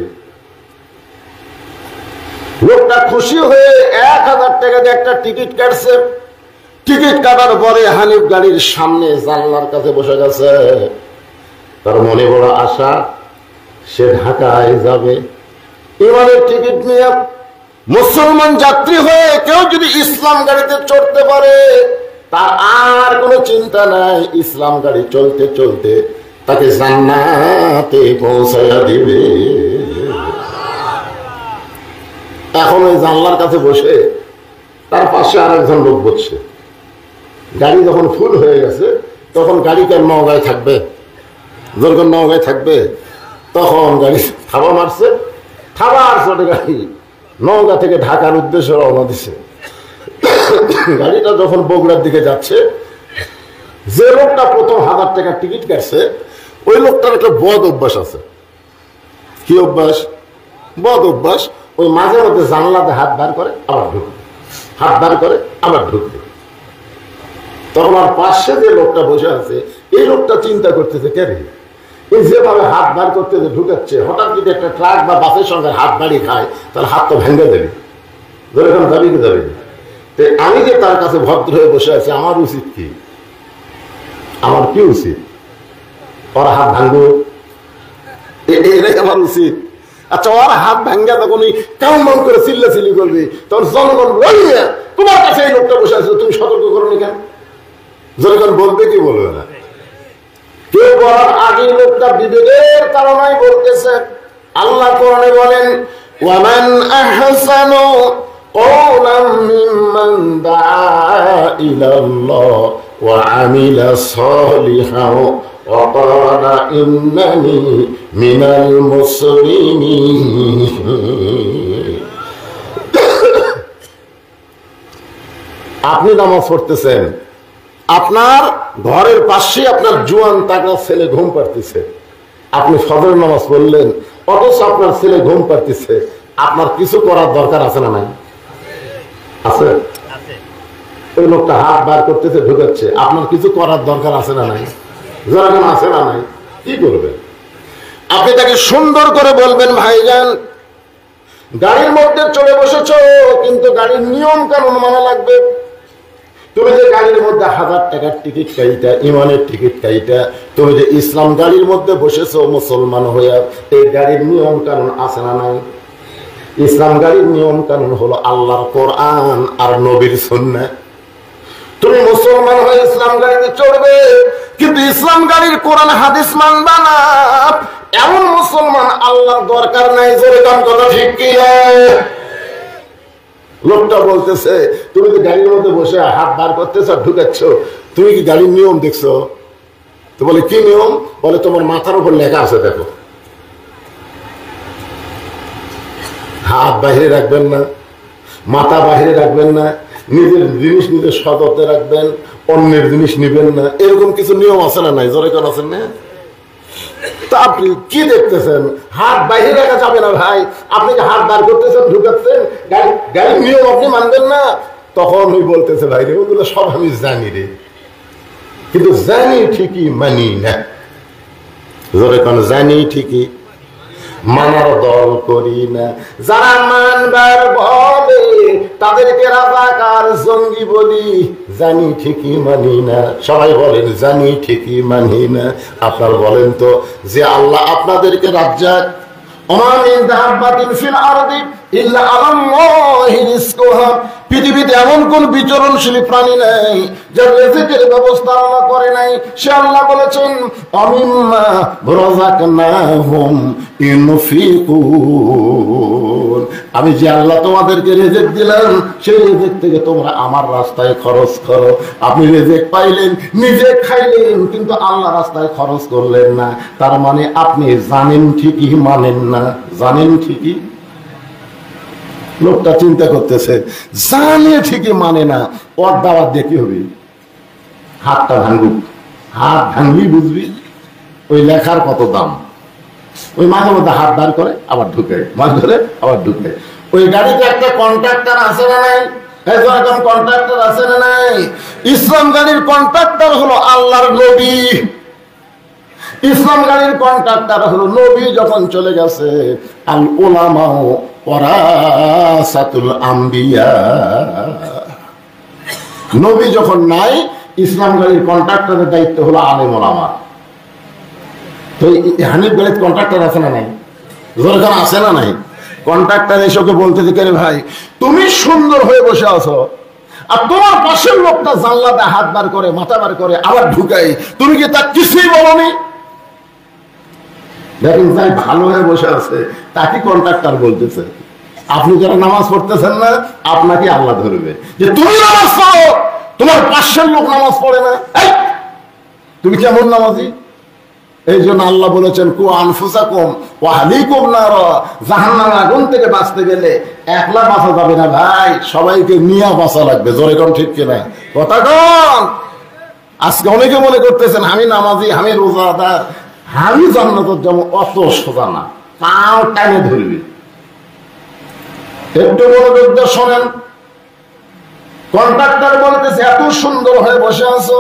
লোকটা খুশি হয়ে 1000 টাকা দিয়ে একটা টিকিট কাটছে। টিকিট কাটার পরে হানিফ গাড়ির সামনে জানলার কাছে বসে গেছে। তার মনে বড় আশা, সে ঢাকায় যাবে। ইমানের টিকিট নিয়ে মুসলমান যাত্রী হয়ে কেউ যদি ইসলাম গাড়িতে চড়তে পারে তার আর কোনো চিন্তা নাই, ইসলাম গাড়ি চলতে চলতে তাকে জান্নাতে পৌঁছায়া দিবে। এখন ওই জানলার কাছে বসে তার পাশে আর একজন লোক বসছে। গাড়ি যখন ফুল হয়ে গেছে তখন গাড়িটা নওগাঁয় থাকবে, যখন নওগাঁয় থাকবে তখন গাড়ি থাবা মারছে, থাবার চটে গাড়ি নওগাঁ থেকে ঢাকার উদ্দেশ্যে রওনা দিছে। গাড়িটা যখন বগুড়ার দিকে যাচ্ছে, যে লোকটা প্রথম 1000 টাকার টিকিট কাটছে ওই লোকটার একটা বদ অভ্যাস আছে। কি অভ্যাস? বদ অভ্যাস। ওই মাঝে মধ্যে জানলাতে হাত বার করে আবার ঢুকবে, হাত বার করে আবার ঢুকবে। তখন আর পাশে যে লোকটা বসে আছে এই লোকটা চিন্তা করতেছে, কে রে এই যেভাবে হাত বার করতেছে ঢুকাচ্ছে, হঠাৎ যদি একটা ট্রাক বা বাসের সঙ্গে হাত বাড়ি খায় তাহলে হাত তো ভেঙে দেবে, ধরে এখন যাবি কি যাবে। আমি যে তার কাছে ভদ্র হয়ে বসে আছি, আমার উচিত কি? আমার কি উচিত? ওর হাত ভাঙবো, এটাই আমার উচিত। আচ্ছা ওর হাত ভাঙ্গা তখন কেমন করে চিল্লাচিল্লি করবি, তখন জনগণ বলবে তোমার কাছে এই লোকটা বসে আছে, তুমি সতর্ক করো নি কেন? জনগণ বলবে কি বলবে না? কেউ বলার আগে লোকটা বিবেকের কারণেই বলতেছে। আল্লাহ কোরআনে বলেন ওয়ামান আহসানু কওলাম মিম্মান দাআ ইলাল্লাহ ওয়া আমিলা সালিহান ওয়া ক্বালা ইন্নানি মিনাল মুসলিমিন। আপনি নামাজ পড়তেছেন, আপনার ঘরের পাশে আপনার জোয়ান তাগড়া ছেলে ঘুম পাড়তেছে, আপনি ফজর নামাজ পড়লেন, অথচ আপনার ছেলে ঘুম পাড়তেছে, আপনার কিছু করার দরকার আছে না নাই? আছে। ওই লোকটা হাত বার করতেছে ঢুকাচ্ছে, আপনার কিছু করার দরকার আছে না নাই? যখন আছে না নাই কি করবেন? আপনি তাকে সুন্দর করে বলবেন ভাইজান গাড়ির মধ্যে চলে বসেছ, কিন্তু গাড়ির নিয়ম কানুন মানা লাগবে। তুমি যে গাড়ির মধ্যে 1000 টাকার টিকিট কাইটা, ইমানের টিকিট কাইটা, তুমি যে ইসলাম গাড়ির মধ্যে বসেছো মুসলমান হইয়া, এই গাড়ির নিয়ম কানুন আছে না নাই? ইসলাম গাড়ির নিয়ম কানুন হলো আল্লাহর কোরআন আর নবীর সুন্নাহ। তুমি মুসলমান হয়ে ইসলাম গাড়িতে চড়বে, কিন্তু ইসলাম গাড়ির কোরআন হাদিস মানবা না, এমন মুসলমান আল্লাহর দরকার নাই। জোরে কান কথা ঠিক কি? লোকটা বলতেছে তুমি তো গাড়ির মধ্যে বসে হাত বার করতেছ আর ঢুকাচ্ছ, তুমি কি গাড়ির নিয়ম দেখছো? তো বলে কি নিয়ম? বলে তোমার মাথার উপর লেখা আছে দেখো, হাত বাহিরে রাখবেন না, মাথা বাহিরে রাখবেন না, নিজের জিনিস নিজের সদতে রাখবেন, অন্যের জিনিস নিবেন না, এরকম কিছু নিয়ম আছে না নাই? জোরে কেন আছেন না? তা আপনি কি দেখতেছেন? হাত বাহিরে রাখা যাবে না ভাই, আপনি যে হাত বার করতেছেন ঢুকাচ্ছেন, গাড়ির নিয়ম আপনি মানবেন না। তখন ওই বলতেছে ভাই রে ওগুলো সব আমি জানি রে, কিন্তু জানি ঠিকই মানি না। জোরে কেন? জানি ঠিকই মানার দল করি না। যারা মানবার বলে তাদেরকে রাজাকার জঙ্গি বলি, জানি ঠিকই মানি না। সবাই বলেন জানি ঠিকই মানি না। আপনার বলেন তো যে আল্লাহ আপনাদেরকে রাজ্জাক, পৃথিবীতে এমন কোন বিচরণশীল প্রাণী নাই যার রিজিকের ব্যবস্থা আল্লাহ করে নাই। সে আল্লাহ বলেছেন অমিম্মা রাযাকনাহুম ইউনফিকুন, আমি যে আল্লাহ তোমাদেরকে রিজিক দিলাম সেই রিজিক থেকে তোমরা আমার রাস্তায় খরচ করো। আপনি রিজিক পাইলেন, নিজে খাইলেন, কিন্তু আল্লাহ রাস্তায় খরচ করলেন না। তার মানে আপনি জানেন ঠিকই মানেন না। জানেন ঠিকই, লোকটা চিন্তা করতেছে জানে ঠিকই মানে না। ওর দাওয়াত দিয়ে কি হবে? হাতটা ভাঙুক, হাত ভাঙবি বুঝবি ওই লেখার কত দাম। ওই মাঝে মধ্যে হাত দাঁড় করে আবার ঢুকে, মাঝ ধরে আবার ঢুকে। ওই গাড়িতে একটা কন্ট্রাক্টর আছে না নাই? কন্ট্রাক্টর আছে না নাই? ইসলাম গাড়ির কন্ট্রাক্টর হলো আল্লাহর নবী। ইসলাম গাড়ির কন্ট্রাক্টর হলো নবী। যখন চলে গেছে আল উলামা ওয়ারাসাতুল আম্বিয়া, নবী যখন নাই ইসলাম গাড়ির কন্ট্রাক্টরের দায়িত্ব হলো আলেম ওলামা। তো হানিফ গাড়ির কন্ট্রাক্টর আছে না নাই? যখন আছে না নাই? কন্ট্রাক্টর এসে বলতে দিকে ভাই তুমি সুন্দর হয়ে বসে আছো আর তোমার পাশের লোকটা জানলাতে হাত বার করে মাথা বার করে আবার ঢুকাই, তুমি কি তার কিছুই বলনি? দেখেন তাই ভালো হয়ে বসে আছে তাকে কন্ট্রাক্টর বলতেছে। আপনি যারা নামাজ পড়তেছেন না আপনাকে আল্লাহ ধরবে যে তুমি নামাজ পড়ো, তোমার পাশের লোক নামাজ পড়ে না, তুমি কেমন নামাজি? এই জন্য আল্লাহ বলেছেন কু আনফুসাকুম ওয়া আহলিকুম নার, জাহান্নামের আগুন থেকে বাঁচতে গেলে একলা বাঁচা যাবে না ভাই, সবাইকে নিয়ে বাঁচা লাগবে। জোরে কোন ঠিক কিনা কথা কোন? আজকে অনেকে মনে করতেছেন আমি নামাজি, আমি রোজাদার, আমি জান্নাতের যেমন অত সোজা না, পাও টাইমে ধরবি। একটু মনোযোগ দিয়ে শোনেন। কন্ট্রাক্টর বলতেছে এত সুন্দর হয়ে বসে আছো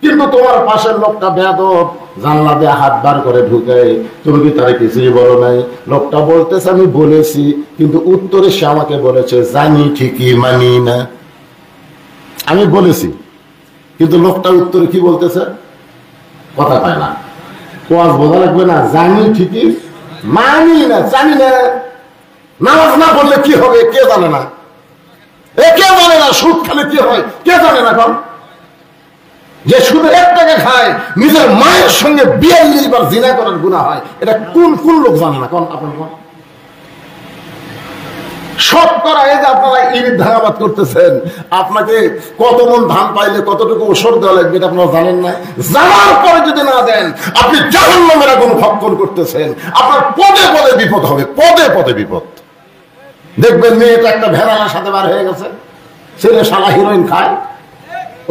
কিন্তু তোমার পাশের লোকটা বেয়াদব, জানলা দিয়ে হাত বার করে ঢুকে, তুমি কি তারা কিছুই বলো নাই? লোকটা বলতেছে আমি বলেছি, কিন্তু উত্তরে সে আমাকে বলেছে জানি ঠিকই মানি না। আমি বলেছি কিন্তু লোকটা উত্তরে কি বলতেছে? কথা পায় না। ওয়াজ বোঝা লাগবে না, জানি ঠিকই মানি না। জানি না, নামাজ না পড়লে কি হবে কে জানে না? এ কে জানে না? সুদ খেলে কি হয় কে জানে না? কারণ যে শুধু 1 টাকা খায়, নিজের মায়ের সঙ্গে 42 বার জিনা করার গুনাহ হয়, এটা কোন কোন লোক জানে না? কারণ আপনার সব করা, এই যে আপনারা ইট ধানাবাদ করতেছেন, আপনাকে কত মন ধান পাইলে কতটুকু ওষুধ দেওয়া লাগবে এটা আপনারা জানেন না। জানার পরে যদি না দেন আপনি জাহান্নামের আগুন ভক্ষণ করতেছেন। আপনার পদে পদে বিপদ হবে, পদে পদে বিপদ। দেখবেন মেয়েটা একটা ভেড়ালার সাথে বার হয়ে গেছে, ছেলে শালা হিরোইন খায়,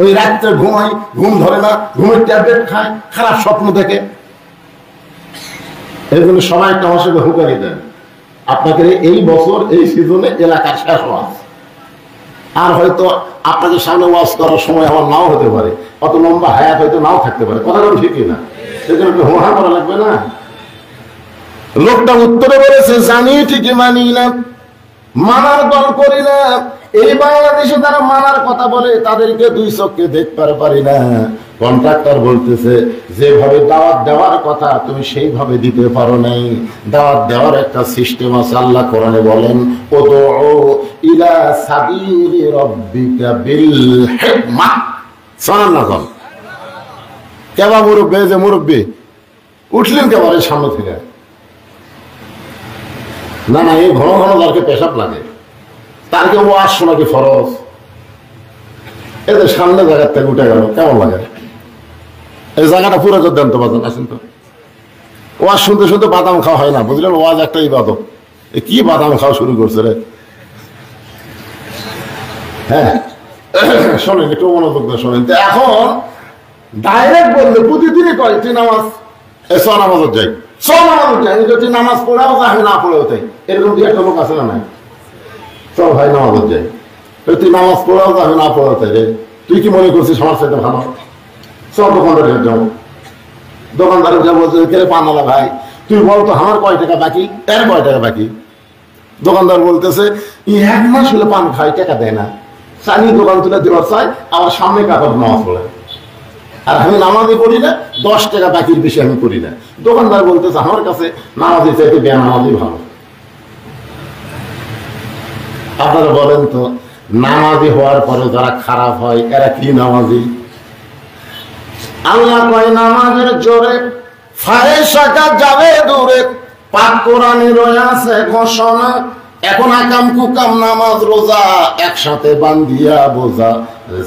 ওই রাত্রে ঘুমাই, ঘুম ধরে না, ঘুমের ট্যাবলেট খায়, খারাপ স্বপ্ন দেখে। এগুলো সবাই একটা আমার সঙ্গে হুঁকারি দেন আপনাকে এই বছর এই সিজনে এলাকার শেষ ওয়াজ, আর হয়তো আপনাদের সামনে ওয়াজ করার সময় আমার নাও হতে পারে, অত লম্বা হায়াত হয়তো নাও থাকতে পারে। কথা বলুন ঠিকই না? সেজন্য একটু হোহা করা লাগবে না? লোকটা উত্তরে বলেছে জানি ঠিকই মানি না, মানার দল করি না। এই বাংলাদেশে যারা মানার কথা বলে তাদেরকে 2 চোখে দেখতে পারি না। কন্ট্রাক্টর বলতেছে যেভাবে দাওয়াত দেওয়ার কথা তুমি সেইভাবে দিতে পারো নাই। দাওয়াত দেওয়ার একটা সিস্টেম আছে। আল্লাহ কোরআনে বলেন উদউ ইলা সাবিলি রাব্বিকা বিল হিকমাহ। সুবহানাল্লাহ। কেবা মুরব্বি, যে মুরব্বি উঠলেন কেবারে সামনে থেকে, না না এই ঘন ঘন যাকে পেশাব লাগে তারকে ওয়াজ শোনা কি ফরজ? এদের সামনে জায়গার থেকে উঠে গেল কেমন লাগে? এই জায়গাটা পুরো করে দেন তো, বাজান আসেন তো। ওয়াজ শুনতে শুনতে বাদাম খাওয়া হয় না, বুঝলেন? ওয়াজ একটা ইবাদত। কি বাদাম খাওয়া শুরু করছে রে? হ্যাঁ শোনেন, একটু মনোযোগ দিয়ে শোনেন। এখন ডাইরেক্ট বললে প্রতিদিনই কয় তুই নামাজ নামাজত যাই, নামাজ যাই, যদি নামাজ পড়াও যা, আমি না পড়েও তাই। এরকম কি একটা লোক আছে না নাই? চল ভাই নামাজত যাই, তুই নামাজ পড়াও যা, আমি না পড়েও তাই রে। তুই কি মনে করছিস আমার সাথে ভালো? সব দোকানদার যাবো, দোকানদার যা বলছে কে পানালা ভাই তুই বলতো আমার কয় টাকা বাকি, এর কয় টাকা বাকি। দোকানদার বলতেছে 1 মাস হলে পান খাই, টাকা দেয় না, চানি দোকান তুলে দেওয়ার চাই, আমার সামনে কাপড় নামাজ পড়ে, আর আমি নামাজে পড়ি না, 10 টাকা বাকির বেশি আমি করি না। দোকানদার বলতেছে আমার কাছে নামাজি চাইতে বেনামাজি ভালো। আপনারা বলেন তো, নামাজি হওয়ার পরে যারা খারাপ হয় এরা কি নামাজি? আল্লাহ কয় নামাজের জোরে ফাহেশা যাবে দূরে, পাক কোরআনে রয়েছে ঘোষণা। এখন আকাম কুকাম নামাজ রোজা একসাথে বান্ধিয়া বোঝা,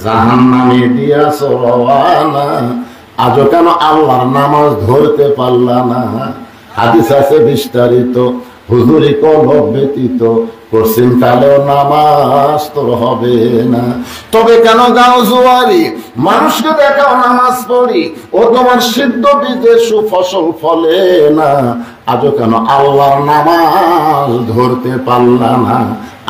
জাহান্নামে দিয়াছ রওয়ানা। আজও কেন আল্লাহর নামাজ ধরতে পারলা না? হাদিস আছে বিস্তারিত, হুজুরি কলব ব্যতীত করছেন কালেও নামাজ তোর হবে না। তবে কেন গাও জুয়ারি, মানুষকে দেখাও নামাজ পড়ি, ও তোমার সিদ্ধ বীজে সুফসল ফলে না। আজও কেন আল্লাহর নামাজ ধরতে পারলা না?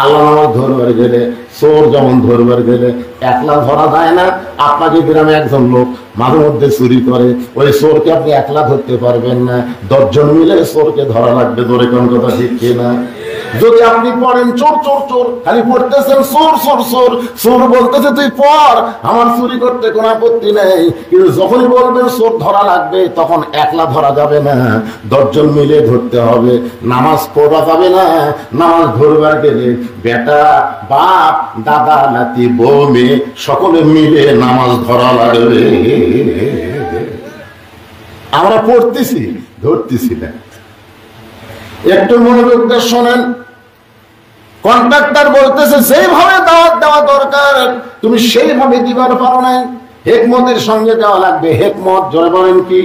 আল্লাহ নামাজ ধরবার গেলে, চোর যেমন ধরবার গেলে একলা ধরা যায় না। আপনাকে গ্রামে একজন লোক মাঝে মধ্যে চুরি করে, ওই চোরকে আপনি একলা ধরতে পারবেন না, 10 জন মিলে চোরকে ধরা লাগবে। ধরে কোন কথা ঠিক কিনা? যদি আপনি পড়েন চোর চোর চোর, খালি পড়তেছেন চোর চোর চোর, চোর বলতেছে তুই পড়, আমার চুরি করতে কোনো আপত্তি নেই, কিন্তু যখনই বলবেন চোর ধরা লাগবে, তখন একলা ধরা যাবে না, 10 জন মিলে ধরতে হবে। নামাজ পড়া যাবে না, নামাজ ধরবার গেলে বেটা বাপ দাদা নাতি বউ মেয়ে সকলে মিলে নামাজ ধরা লাগবে। আমরা পড়তেছি, ধরতেছি না। একটু মনোযোগ দিয়ে শোনেন। কন্ট্রাক্টর বলতেছে যেভাবে দাওয়াত দেওয়া দরকার তুমি সেইভাবে দিবার পারো নাই, হেকমতের সঙ্গে দেওয়া লাগবে। হেকমত জয় বলেন কি?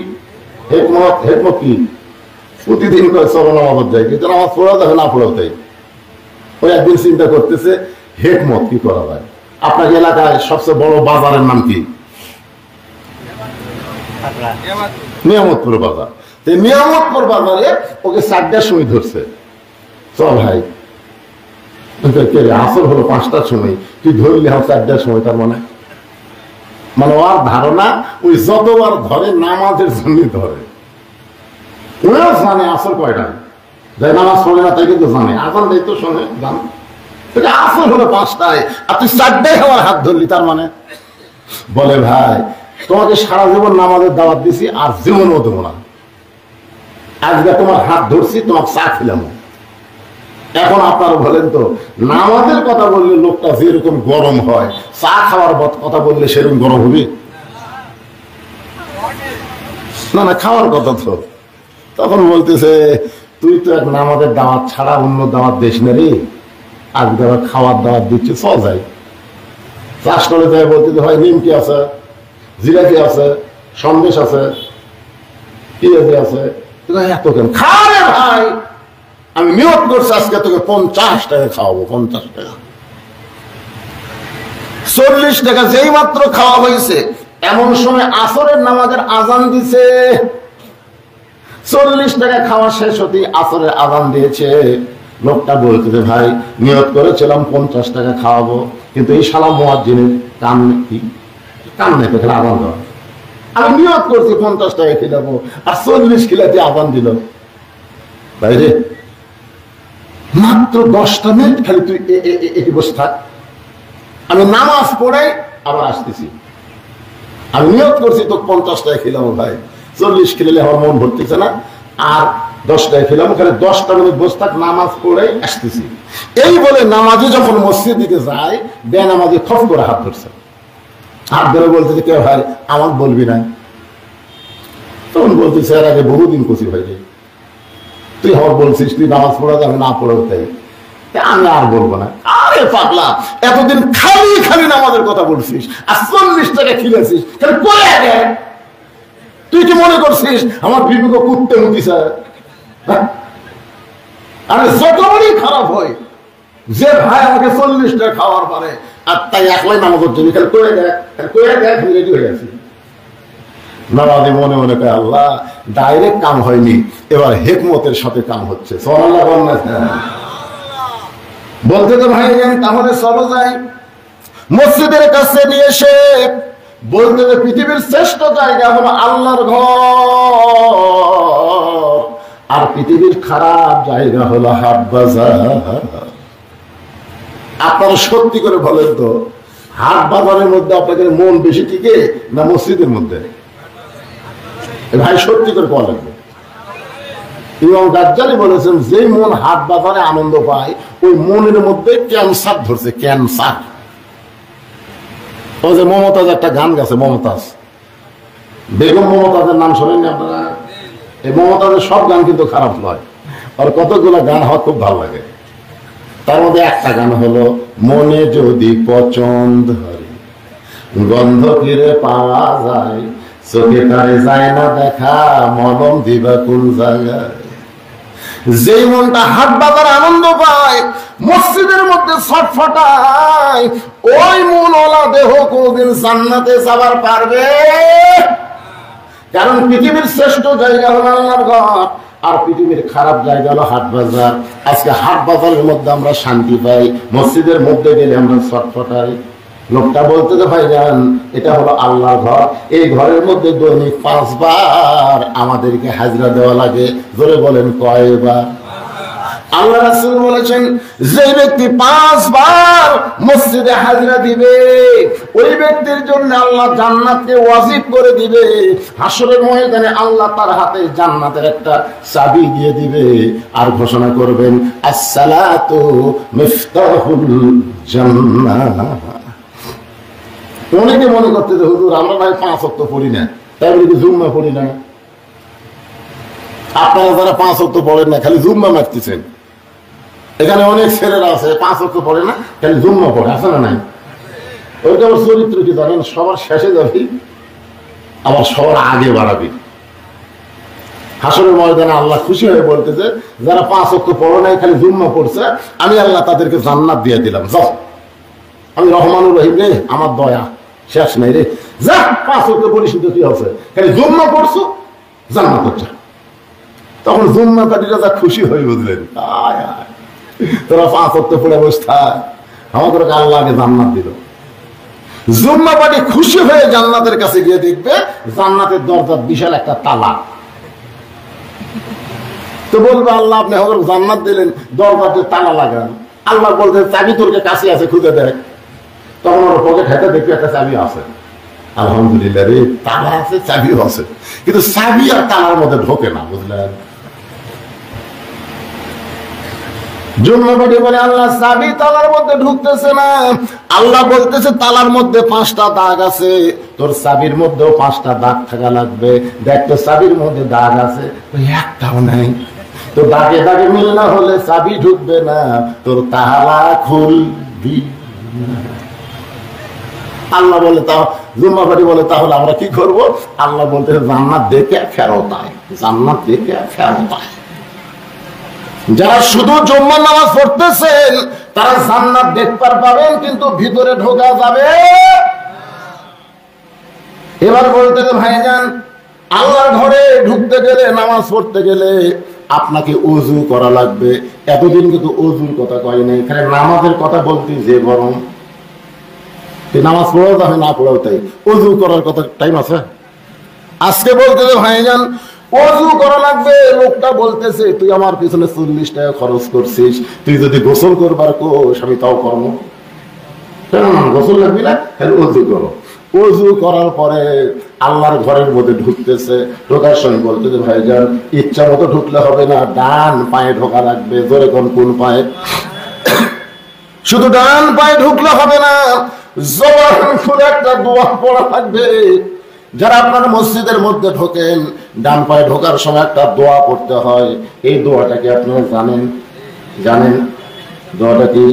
হেকমত, হেকমত কি? প্রতিদিন করে চলো নামাজ যায়, কিন্তু নামাজ পড়া যাবে না পড়াও তাই। ওই একদিন চিন্তা করতেছে হেকমত কি করা যায়। আপনার এলাকায় সবচেয়ে বড় বাজারের নাম কি? নিয়ামতপুর বাজার। নিয়ামতপুর বাজারে ওকে 4টার সময় ধরছে, চল ভাই আসর হলো 5টার সময়, তুই ধরলি 4টার সময়। তার মানে ওর ধারণা ওই যতবার ধরে নামাজের জন্য ধরে। ওরা জানে আসর কয়টায়, যাই নামাজ পড়ে না তাই কিন্তু জানে, আজান দেয় তো শোনে, জান আসর হলো 5টায়, আর তুই 4টায় আমার হাত ধরলি। তার মানে বলে ভাই তোমাকে সারা জীবন নামাজের দাওয়াত দিছি, আর জীবনও দেবো না, আজকে তোমার হাত ধরছি, তোমার চা খেলাম। এখন আপনারা বলেন তো, নামাজের কথা বললে লোকটা যেরকম গরম হয়, চা খাওয়ার কথা বললে সেরকম গরম হবে না? না, খাওয়ার কথা তো। তখন বলতেছে তুই তো এক নামাজের দাওয়াত ছাড়া অন্য দাওয়াত দিস না রে, আজকে আবার খাওয়ার দাওয়াত দিচ্ছে, চল যাই। চাষ করে যায়, বলতে ভাই নিমকি আছে, জিলাপি আছে, সন্দেশ আছে, পেঁয়াজি আছে, এত কেন খা রে ভাই, আমি নিয়ত করছি আজকে তোকে 50 টাকা খাওয়াবো। 50 টাকা, 40 টাকা যেই মাত্র খাওয়া হয়েছে, এমন সময় আসরের নামাজের আজান দিছে। 40 টাকা খাওয়া শেষ হতেই আসরের আজান দিয়েছে। লোকটা বলতেছে ভাই নিয়ত করেছিলাম 50 টাকা খাওয়াবো, কিন্তু এই শালা মুয়াজ্জিনের কাম কি কাম নেই, আজান দেওয়া। আমি নিয়ত করছি 50 টাকা খিলাবো, আর 40 খিলাতে আজান দিল। ভাই রে, মাত্র 10টা মিনিট খালি তুই এটি বসে থাক, আমি নামাজ পড়ে আবার আসতেছি। আমি নিয়ত করছি তো 50 টাকা খিলাবো ভাই, 40 খিলালে আমার মন ভরতেছে না, আর 10 টাকা খিলাবো, খালি 10টা মিনিট বসে থাক, নামাজ পড়ে আসতেছি। এই বলে নামাজে যখন মসজিদ দিকে যায়, বেনামাজি খপ করে হাত ধরছে, হাত ধরে বলতেছে কে ভাই আমার বলবি না? তখন বলতেছে এর আগে বহুদিন কচি ভাই রে, তুই আমার বলছিস তুই নামাজ পড়া যাবে না, পড়াও তাই, আমি আর বলবো না। আরে পাগলা, এতদিন খালি খালি নামাজের কথা বলছিস, আর 40 টাকা খিলেছিস, তুই কি মনে করছিস আমার বিবেক কুত্তে মুতিছে? আরে যতবারই খারাপ হয় যে ভাই আমাকে 40 টাকা খাওয়ার পরে, আর তাই একলাই নামাজের জন্য খালি করে দেখ, করে দেখ, রেডি হয়ে গেছি। নামাজি মনে মনে করে আল্লাহ ডাইরেক্ট কাম হয়নি, এবার হেকমতের সাথে কাম হচ্ছে। বলতে তো ভাই তাহলে চলো যাই মসজিদের কাছে নিয়ে এসে বলতে যে পৃথিবীর শ্রেষ্ঠ জায়গা হলো আল্লাহর ঘর, আর পৃথিবীর খারাপ জায়গা হলো হাট বাজার। আপনারা সত্যি করে বলেন তো, হাট বাজারের মধ্যে আপনাদের মন বেশি টিকে না মসজিদের মধ্যে? ভাই সত্যি করে বলা লাগবে। ইমাম গাজ্জালি বলেছেন, যে মন হাট বাজারে আনন্দ পায় ওই মনের মধ্যে ক্যান্সার ধরছে, ক্যান্সার। ওই যে মমতাজ একটা গান গাছে, মমতাজ, বেগম মমতাজের নাম শোনেননি আপনারা? এই মমতাজের সব গান কিন্তু খারাপ নয়, আর কতগুলো গান হওয়া খুব ভালো লাগে। তার মধ্যে একটা গান হলো, মনে যদি পছন্দ হয় গন্ধ ফিরে পাওয়া যায়, চোখে তারে যায় না দেখা, মলম দিবা কোন জায়গায়। যেই মনটা হাট বাজার আনন্দ পায়, মসজিদের মধ্যে ছটফটায়, ওই মন ওলা দেহ কোনদিন জান্নাতে যাবার পারবে? কারণ পৃথিবীর শ্রেষ্ঠ জায়গা হলো আল্লাহর ঘর, আর পৃথিবীর খারাপ জায়গা হলো হাট বাজার। আজকে হাট বাজারের মধ্যে আমরা শান্তি পাই, মসজিদের মধ্যে গেলে আমরা ছটফটাই। লোকটা বলতে তো ভাইজান, এটা হলো আল্লাহর ঘর, এই ঘরের মধ্যে দৈনিক 5 বার আমাদেরকে হাজরা দেওয়া লাগে। জোরে বলেন কয়বার? আল্লাহ রাসূল বলেছেন, যে ব্যক্তি 5 বার মসজিদে হাজরা দিবে, ওই ব্যক্তির জন্য আল্লাহ জান্নাতকে ওয়াজিব করে দিবে। হাসরের ময়দানে আল্লাহ তার হাতে জান্নাতের একটা চাবি দিয়ে দিবে, আর ঘোষণা করবেন, আসসালাতু মিফতাহুল জান্নাহ। অনেকে মনে করতে যে হুজুর আমরা ভাই 5 ওয়াক্ত পড়ি না, তাই বলে কি জুম্মা পড়ি না? আপনারা যারা 5 ওয়াক্ত পড়েন না, খালি জুম্মা মারতেছেন। এখানে অনেক ছেলেরা আছে 5 ওয়াক্ত পড়ে না, খালি জুম্মা পড়ে, আছে না নাই? ওইটা আমার চরিত্র কি জানেন? সবার শেষে যাবি, আবার সবার আগে বাড়াবি। হাসরের ময়দানে আল্লাহ খুশি হয়ে বলতেছে, যারা 5 ওয়াক্ত পড়ে নাই, খালি জুম্মা পড়ছে, আমি আল্লাহ তাদেরকে জান্নাত দিয়ে দিলাম। যাও, আমি রহমানুর রহিম রে, আমার দয়া শেষ নাই রে, যা 5 ওয়াক্ত পরিশুদ্ধ কি আছে, খালি জুম্মা পড়ছো, জান্নাত হচ্ছে। তখন জুম্মাকারীরা যা খুশি হয়ে বুঝলেন, তোরা 5 ওয়াক্ত পড়ে বসে থাক, আমাদেরকে আল্লাহ আগে জান্নাত দিল। জুম্মা পার্টি খুশি হয়ে জান্নাতের কাছে গিয়ে দেখবে জান্নাতের দরজার বিশাল একটা তালা। তো বলবে, আল্লাহ আপনি আমাদের জান্নাত দিলেন, দরজাতে তালা লাগান। আল্লাহ বলতে, চাবি তোর কাছে আছে, খুঁজে দেখ। তখন ওর পকেট হাতে দেখবে একটা চাবি আছে। আলহামদুলিল্লাহ রে, তালা আছে, চাবিও আছে, কিন্তু চাবি আর তালার মধ্যে ঢোকে না, বুঝলেন? জুম্মাবাড়ি বলে, আল্লাহ চাবি তালার মধ্যে ঢুকতেছে না। আল্লাহ বলতেছে, তালার মধ্যে 5টা দাগ আছে, তোর চাবির মধ্যেও 5টা দাগ থাকা লাগবে। দেখ তো চাবির মধ্যে দাগ আছে, একটাও নাই। তো দাগে দাগে মিল না হলে চাবি ঢুকবে না, তোর তালা খুলবি। আল্লাহ বলে, তা জুম্মাবাড়ি বলে, তাহলে আমরা কি করব? আল্লাহ বলতে, জান্নাত দেখে ফেরত আয়, জান্নাত দেখে ফেরত আয়। যারা শুধু জুম্মা নামাজ পড়তেছেন তারা জান্নাত দেখবার পাবেন, কিন্তু ভিতরে ঢোকা যাবে। এবার বলতে ভাইজান, আল্লাহর ঘরে ঢুকতে গেলে, নামাজ পড়তে গেলে আপনাকে ওযু করা লাগবে। এতদিন কিন্তু ওযুর কথা কয় নাই, এখানে নামাজের কথা বলতে যে বরং নামাজ পড়াও যাবে, না পড়াও তাই। ওযু করার কথা টাইম আছে? আজকে বলতে ভাইজান ওযু করা লাগবে। লোকটা বলতেছে, তুই আমার পিছনে 40 টাকা খরচ করছিস, তুই যদি গোসল করবার কোস আমি তাও কর্ম। গোসল লাগবি না, ওযু করো। ওযু করার পরে আল্লাহর ঘরের মধ্যে ঢুকতেছে, ঢোকার সময় বলতেছে, ভাইজান ইচ্ছা মতো ঢুকলে হবে না, ডান পায়ে ঢোকা লাগবে। জোরে কোন পায়ে? শুধু ডান পায়ে ঢুকলে হবে না, জবান খুলে একটা দোয়া পড়া লাগবে। যারা আপনারা মসজিদের মধ্যে ঢোকেন, ডান পায়ে ঢোকার সময় একটা দোয়া পড়তে হয়। এই দোয়াটা কি আপনারা জানেন? জানেন দোয়াটা কি?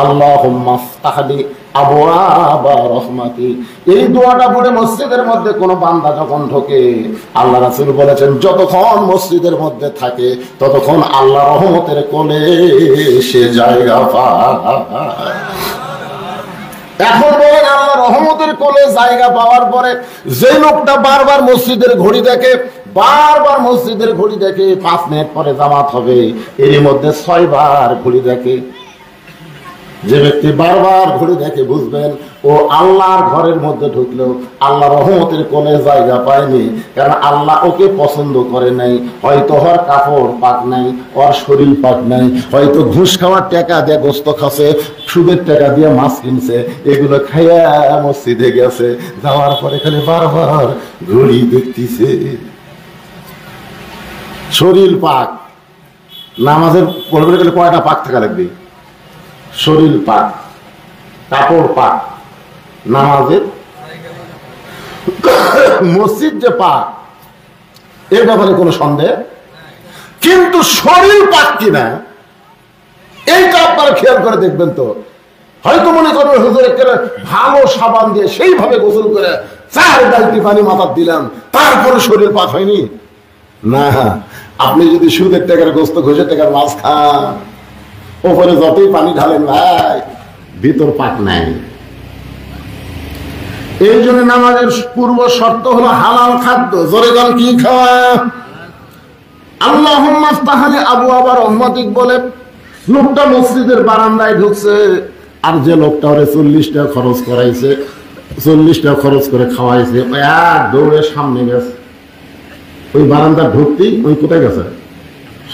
আল্লাহুম্মা ফতাহলি আবওয়াবা রাহমাতি। এই দোয়াটা পড়ে মসজিদের মধ্যে কোন বান্দা যখন ঢোকে, আল্লাহ রাসূল বলেছেন, যতক্ষণ মসজিদের মধ্যে থাকে ততক্ষণ আল্লাহ রহমতের কোলে সে জায়গা পায়। এখন বলেন, আল্লাহ রহমতের কোলে জায়গা পাওয়ার পরে যে লোকটা বারবার মসজিদের ঘড়ি দেখে, বারবার মসজিদের ঘড়ি দেখে, 5 মিনিট পরে জামাত হবে, এর মধ্যে 6 বার ঘড়ি দেখে, যে ব্যক্তি বারবার ঘুরে দেখে বুঝবেন ও আল্লাহর ঘরের মধ্যে ঢুকলেও আল্লাহ রহমতের কোন জায়গা পায়নি, কারণ আল্লাহ ওকে পছন্দ করে নাই। হয়তো ওর কাপড় পাক নাই, ওর শরীর পাক নাই, হয়তো ঘুষ খাওয়ার টাকা দিয়ে গোস্ত খাচ্ছে, সুদের টাকা দিয়ে মাছ কিনছে, এগুলো খাইয়া মসজিদে গেছে, যাওয়ার পরে খালি বারবার ঘুরি দেখতেছে। শরীর পাক, নামাজের পড়বে গেলে কয়টা পাক থাকা লাগবে? শরীর পাক, কাপড় পাক, নামাজের মসজিদ যে পাক, এর ব্যাপারে কোনো সন্দেহ। কিন্তু শরীর পাক কিনা এইটা আপনারা খেয়াল করে দেখবেন। তো হয়তো মনে করবেন হুজুর একটা ভালো সাবান দিয়ে সেইভাবে গোসল করে 4 বালতি পানি মাথার দিলাম, তারপরে শরীর পাক হয়নি। না, আপনি যদি সুদের টাকার গোস্ত, ঘুষের টাকার মাছ খান, ওপরে যতই পানি ঢালেন ভাই, ভিতর পাক নাই। এই জন্য নামাজের পূর্ব শর্ত হলো হালাল খাদ্য। জোরে গান কি খাওয়া? আল্লাহুম্মা ইফতাহলি আবওয়াবা রাহমাতিক বলে লোকটা মসজিদের বারান্দায় ঢুকছে, আর যে লোকটা ওরে 40 টাকা খরচ করাইছে, 40 টাকা খরচ করে খাওয়াইছে, এক দৌড়ে সামনে গেছে। ওই বারান্দা ঢুকতেই ওই কোথায় গেছে?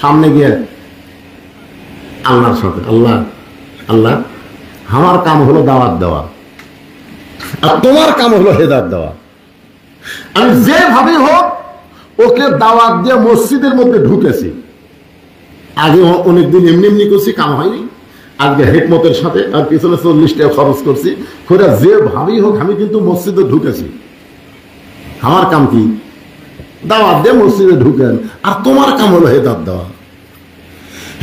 সামনে গিয়ে আল্লাহর সাথে, আল্লাহ আল্লাহ আমার কাম হলো দাওয়াত দেওয়া, আর তোমার কাম হলো হেদায়েত দেওয়া। আমি যেভাবে হোক ওকে দাওয়াত দিয়ে মসজিদের মধ্যে ঢুকেছি। আগে অনেকদিন এমনি এমনি করছি, কাম হয়নি। আজকে হেকমতের সাথে আর পিছনে 40 টাকা খরচ করছি, খোঁড়া যেভাবেই হোক আমি কিন্তু মসজিদে ঢুকেছি। আমার কাম কি? দাওয়াত দিয়ে মসজিদে ঢুকেন, আর তোমার কাম হলো হেদায়েত দেওয়া।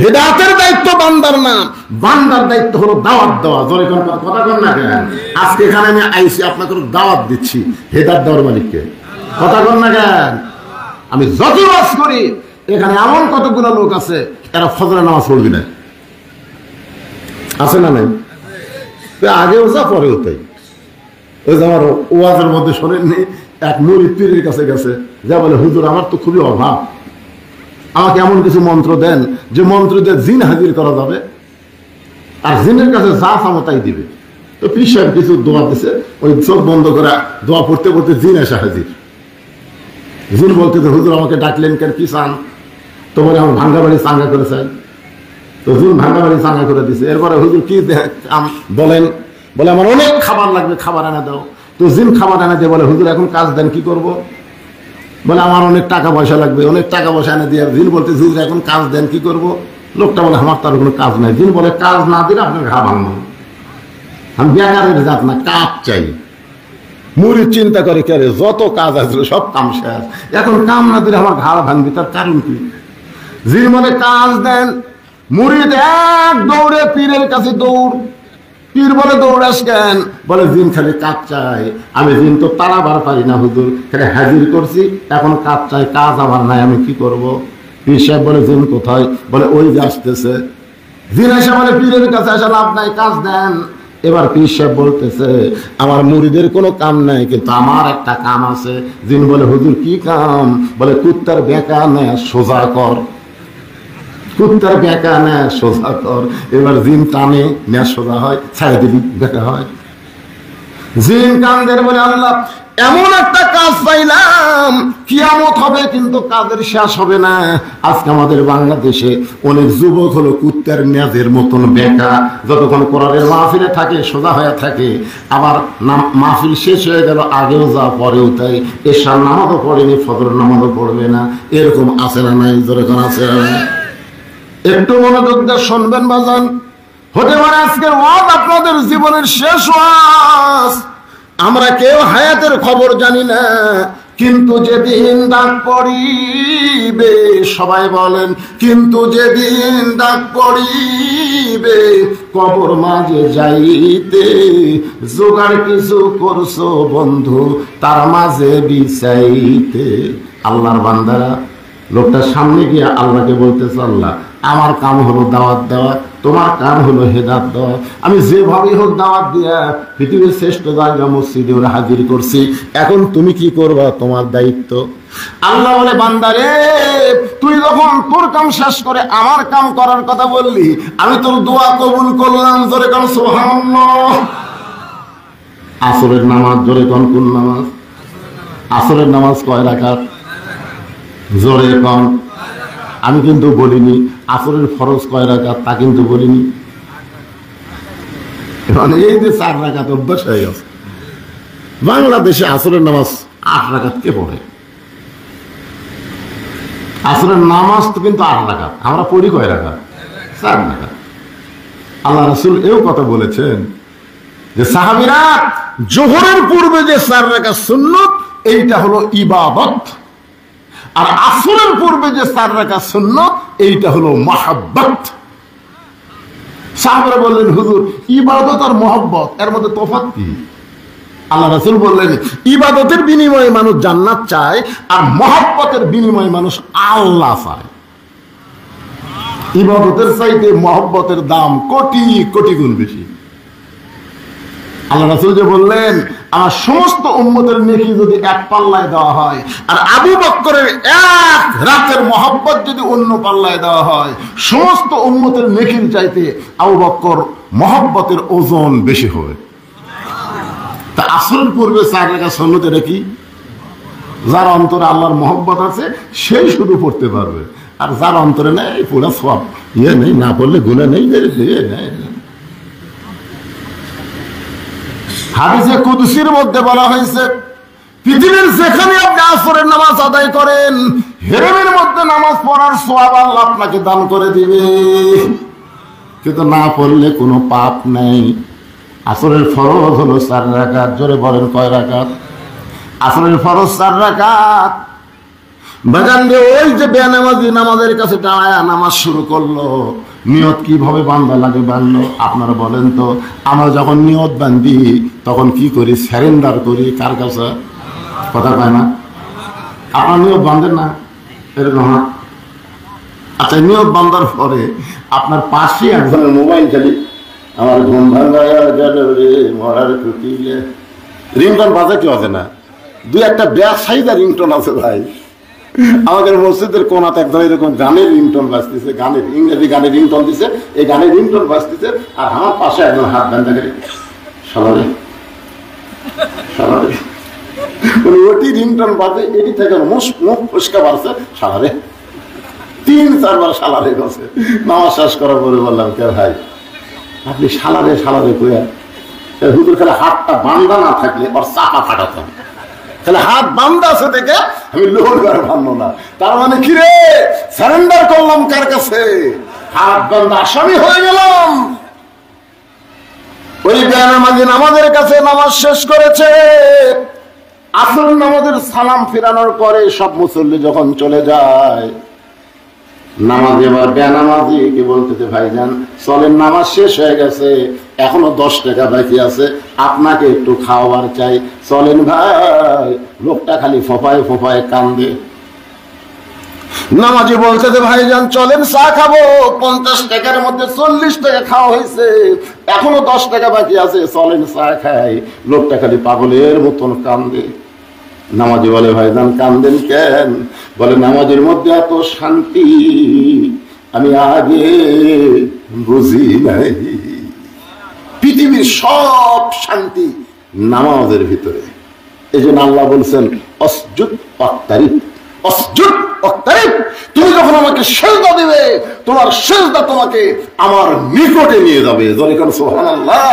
হেদায়েতের দায়িত্ব বান্দার না, বান্দার দায়িত্ব হলো দাওয়াত দেওয়া। জোরে কথা কন না কেন? আজকে এখানে আমি আইসি আপনাকে দাওয়াত দিচ্ছি, হেদায়েত দেওয়ার মালিককে। কথা কন না কেন? আমি যত ওয়াজ করি এখানে এমন কতগুলো লোক আছে এরা ফজরের নামাজ পড়বি না, আছে না নাই? আগেও যা পরেও তাই। ওই যে আমার ওয়াজের মধ্যে শোনেননি, এক মুরিদ পীরের কাছে গেছে, যা বলে হুজুর আমার তো খুবই অভাব, আমাকে এমন কিছু মন্ত্র দেন যে মন্ত্র দিয়ে জিন হাজির করা যাবে, আর জিনের কাছে যা চামো তাই দিবে। তো পীর সাহেব কিছু দোয়া দিছে, ওই চোখ বন্ধ করে দোয়া পড়তে পড়তে জিন এসে হাজির। জিন বলতে যে হুজুর আমাকে ডাকলেন কেন, কি চান? তো বলে আমার ভাঙ্গা বাড়ি চাঙ্গা করে চাই। তো জিন ভাঙ্গা বাড়ি চাঙ্গা করে দিছে। এরপরে হুজুর কি বলেন? বলে আমার অনেক খাবার লাগবে, খাবার এনে দাও। তো জিন খাবার এনে দিয়ে বলে হুজুর এখন কাজ দেন, কি করব? বলে আমার অনেক টাকা পয়সা লাগবে, অনেক টাকা পয়সা এনে দিয়ে। জিন বলতে হুজুর এখন কাজ দেন, কি করব? লোকটা বলে আমার তার কোনো কাজ নাই। জিন বলে কাজ না দিলে আপনার ঘা ভাঙবো, আমি বেকারের জাত না, কাজ চাই। মুরিদ চিন্তা করে কে রে, যত কাজ আসলো সব কাম শেষ, এখন কাম না দিলে আমার ঘাড় ভাঙবি, তার কারণ কি? জিন বলে কাজ দেন। মুরিদ এক দৌড়ে পীরের কাছে দৌড়। পীর বলে দৌড়াস কেন? বলে জিন খালি কাজ চাই। আমি জিন তো তাড়াবার পারি না হুজুর, খালি হাজির করছি, এখন কাজ চাই, কাজ আমার নাই, আমি কি করব? পীর সাহেব বলে জিন কোথায়? বলে ওই যে আসতেছে। জিন এসে বলে পীরের কাছে আসা লাভ নাই, কাজ দেন। এবার পীর সাহেব বলতেছে আমার মুরিদের কোনো কাম নাই, কিন্তু আমার একটা কাম আছে। জিন বলে হুজুর কি কাম? বলে কুত্তার বেকা নে সোজা কর, কুত্তার বেকা নে সোজা কর। এবার জিন টানে, নে সোজা হয়, ছেড়ে দিবি, বেকা হয়। জিন কান্দের বলে আল্লাহ এমন একটা কাজ পাইলাম, কিয়ামত হবে কিন্তু কাজের শেষ হবে না। আজকে আমাদের বাংলাদেশে অনেক যুবক হলো কুত্তার নেজের মতন বেকা, যতক্ষণ কোরআনের মাহফিলে থাকে সোজা হয়ে থাকে, আবার মাহফিল শেষ হয়ে গেল, আগেও যা পরেও তাই, এশার নামাজও পড়েনি, ফজর নামাজও পড়বে না, এরকম আছে না নাই? যেরকম আছে, একটু মনোযোগ দিয়ে শুনবেন বাজান। হতে পারে আজকের ওয়াজ আপনাদের জীবনের শেষ ওয়াজ। আমরা কেউ হায়াতের খবর জানি না, কিন্তু যেদিন ডাক পড়িবে, সবাই বলেন, কিন্তু যেদিন ডাক পড়িবে কবর মাঝে যাইতে, জোগাড় কিছু করছো বন্ধু তার মাঝে বিছাইতে। আল্লাহর বান্দারা, লোকটার সামনে গিয়ে আল্লাহকে বলতেছে, আল্লাহ আমার কাম হলো দাওয়াত দেওয়া, তোমার কাম হলো হেদাত দেওয়া, আমি যেভাবেই হোক দাওয়াত দিয়া পৃথিবীর শ্রেষ্ঠ জায়গা মসজিদে ওরা হাজির করছি, এখন তুমি কি করবা, তোমার দায়িত্ব। আল্লাহ বলে, বান্দারে তুই যখন তোর কাম শেষ করে আমার কাম করার কথা বললি, আমি তোর দোয়া কবুল করলাম। জোরে কোন সুবহানাল্লাহ। আসরের নামাজ, জোরে কোন কোন নামাজ? আসরের নামাজ কয় রাকাত? জোরে কোন। আমি কিন্তু বলিনি আসরের ফরজ কয় রাকাত, তা কিন্তু বলিনি। মানে এই যে 4 রাকাত অভ্যাস হয়ে গেছে। বাংলাদেশে আসরের নামাজ 8 রাকাত কে পড়ে? আসরের নামাজ তো কিন্তু 8 রাকাত, আমরা পড়ি কয় রাকাত? 4 রাকাত। আল্লাহ রাসূল এও কথা বলেছেন যে সাহাবীরা জোহরের পূর্বে যে 4 রাকাত সুন্নাত, এইটা হলো ইবাদত, আর আসরের পূর্বে যে 4 রাকাত সুন্নাত, এইটা হলো মাহাব্বত। সাহাবারা বললেন, হুজুর ইবাদত আর মহব্বত এর মধ্যে তফাৎ কি? আল্লাহ রাসূল বললেন, ইবাদতের বিনিময়ে মানুষ জান্নাত চায়, আর মহব্বতের বিনিময়ে মানুষ আল্লাহ চায়। ইবাদতের চাইতে মহব্বতের দাম কোটি কোটি গুণ বেশি। আল্লাহ রাসূল যে বললেন, আমার সমস্ত উম্মতের নেকি যদি এক পাল্লায় দেওয়া হয়, আর আবু বকরের এক রাতের মহব্বত যদি অন্য পাল্লায় দেওয়া হয়, সমস্ত উম্মতের নেকির চাইতে আবু বকর মহব্বতের ওজন বেশি হবে। তা আসরের পূর্বে 4 রাকাত সুন্নাত, এটা কি? যার অন্তরে আল্লাহর মহব্বত আছে সেই শুধু পড়তে পারবে, আর যার অন্তরে নেই পুরো সব নেই, না পড়লে গুনাহ নেই। হাদিসে কুদসির মধ্যে বলা হয়েছে, পৃথিবীর যেখানে আপনি আসরের নামাজ আদায় করেন, হেরেমের মধ্যে নামাজ পড়ার সওয়াব আল্লাহ আপনাকে দান করে দিবে, কিন্তু না পড়লে কোনো পাপ নেই। আসরের ফরজ হলো 4 রাকাত। জোরে বলেন, কয় রাকাত? আসরের ফরজ 4 রাকাত। বাজান রে, ওই যে বেনামাজি নামাজের কাছে দাঁড়ায় নামাজ শুরু করলো, নিয়ত কিভাবে বান্ধা লাগে বাঁধলো? আপনারা বলেন তো। আমরা যখন নিয়ত বান্ধি তখন কি করি? স্যারেন্ডার করি কার কাছে? কথা কয় না? আপনার নিয়ত বাঁধেন না এরকম? আচ্ছা, নিয়ত বান্ধার পরে আপনার পাশে একজনের মোবাইল চালি, আমার ঘুম ভাঙায়া গেল রে মরার কুটিলে, রিংটন বাজে কি বাজে না? 2-1টা ব্যবসায়ীরা রিংটন আছে ভাই। আমাদের মসজিদের কোনাতে একদম এরকম গানের রিংটন বাজতেছে, গানের ইংরেজি গানের রিংটন দিছে, এই গানের রিংটন বাজতেছে, আর আমার পাশে একজন হাত বান্ধা করে সালারে সালারে, ওটি রিংটন বাজে, এটি থেকে মুখ ফুসকা বাড়ছে সালারে, 3-4 বার সালারে গেছে। নামাজ শেষ করার পরে বললাম, কে ভাই আপনি সালারে সালারে কইয়া, হুজুর খেলে হাতটা বান্ধা না থাকলে ওর চাপা ফাটাতাম, তাহলে হাত বান্ধা আছে দেখে আমি লোহর ঘরে বাঁধবো না। তার মানে কি রে, সারেন্ডার করলাম কার কাছে? হাত বান্ধা আসামি হয়ে গেলাম। ওই বেনামাজি নামাজের কাছে নামাজ শেষ করেছে। আসল নামাজের সালাম ফিরানোর পরে সব মুসল্লি যখন চলে যায়, নামাজ এবার বেনামাজি কি বলতেছে, ভাইজান চলেন নামাজ শেষ হয়ে গেছে, এখনো 10 টাকা বাকি আছে, আপনাকে একটু খাওয়াবার চাই, চলেন ভাই। লোকটা খালি ফোঁপায় ফোঁপায় কান্দে। নামাজি বলতেছে, ভাইজান চলেন চা খাবো, 50 টাকার মধ্যে 40 টাকা খাওয়া হয়েছে, এখনো 10 টাকা বাকি আছে, চলেন চা খাই। লোকটা খালি পাগলের মতন কান্দে। নামাজি বলে, ভাইজান কান্দেন কেন? বলে, নামাজের মধ্যে এত শান্তি আমি আগে বুঝি নাই। পৃথিবীর সব শান্তি নামাজের ভিতরে। এই জন্য আল্লাহ বলছেন, অসজুদ ওয়াক্তারিব, অসজুদ ওয়াক্তারিব। তুমি যখন আমাকে সিজদা দিবে, তোমার সিজদা তোমাকে আমার নিকটে নিয়ে যাবে। যখন সুবহানাল্লাহ।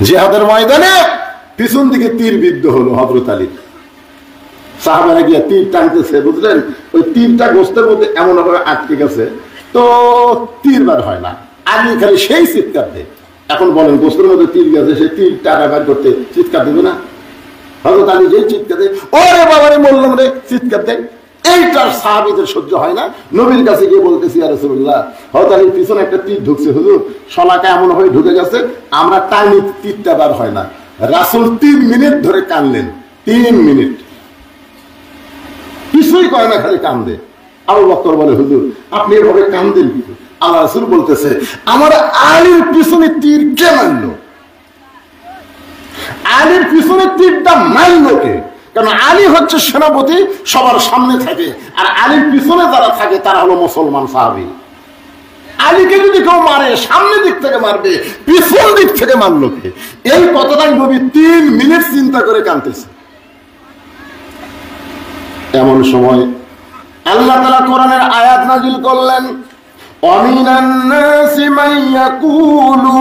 জিহাদের ময়দানে পিছন দিকে তীর বিদ্ধ হলো হযরত আলীর। সাহাবারা গিয়ে তীর টানতেছে, বুঝলেন, ওই তীরটা গোস্তের মধ্যে এমন ভাবে আটকে গেছে, তো তীর বার হয় না। আলী খালি সেই চিৎকার দেয়। এখন বলেন, গোস্তের মধ্যে তীর গেছে, সেই তীর টানা বার করতে চিৎকার দেবে না? হযরত আলী যেই চিৎকার দেয়, ওরে বাবারে বললাম রে, চিৎকার দেয়। এইটার সাহাবীদের সহ্য হয় না। নবীর কাছে গিয়ে বলতেছি, ইয়া রাসূলুল্লাহ, হযরত আলীর পিছনে একটা তীর ঢুকছে হুজুর, শলাকা এমন হয়ে ঢুকে গেছে, আমরা টাইনি তীরটা বার হয় না। রাসূল 3 মিনিট ধরে কানলেন। 3 মিনিট। কি কিছুই কয় না, খালি কান্দে। আবু বকর বলে, হুজুর আপনি এভাবে কান্দেন? আল্লাহ রাসূল বলতেছে, আমার আলীর পিছনে তীর কে মারলো? আলীর পিছনে তীরটা মারলো কে? কারণ আলী হচ্ছে সেনাপতি, সবার সামনে থাকে, আর আলীর পিছনে যারা থাকে তারা হলো মুসলমান সাহাবী। আলীকে যদি কেউ মারে সামনে দিক থেকে মারবে, পিছন দিক থেকে মারলো কে? এই কথাটাই নবী 3 মিনিট চিন্তা করে কাঁদতেছে। এমন সময় আল্লাহ তাআলা কোরআনের আয়াত নাযিল করলেন, ওয়ামিনান নাসি মান ইয়াকুলু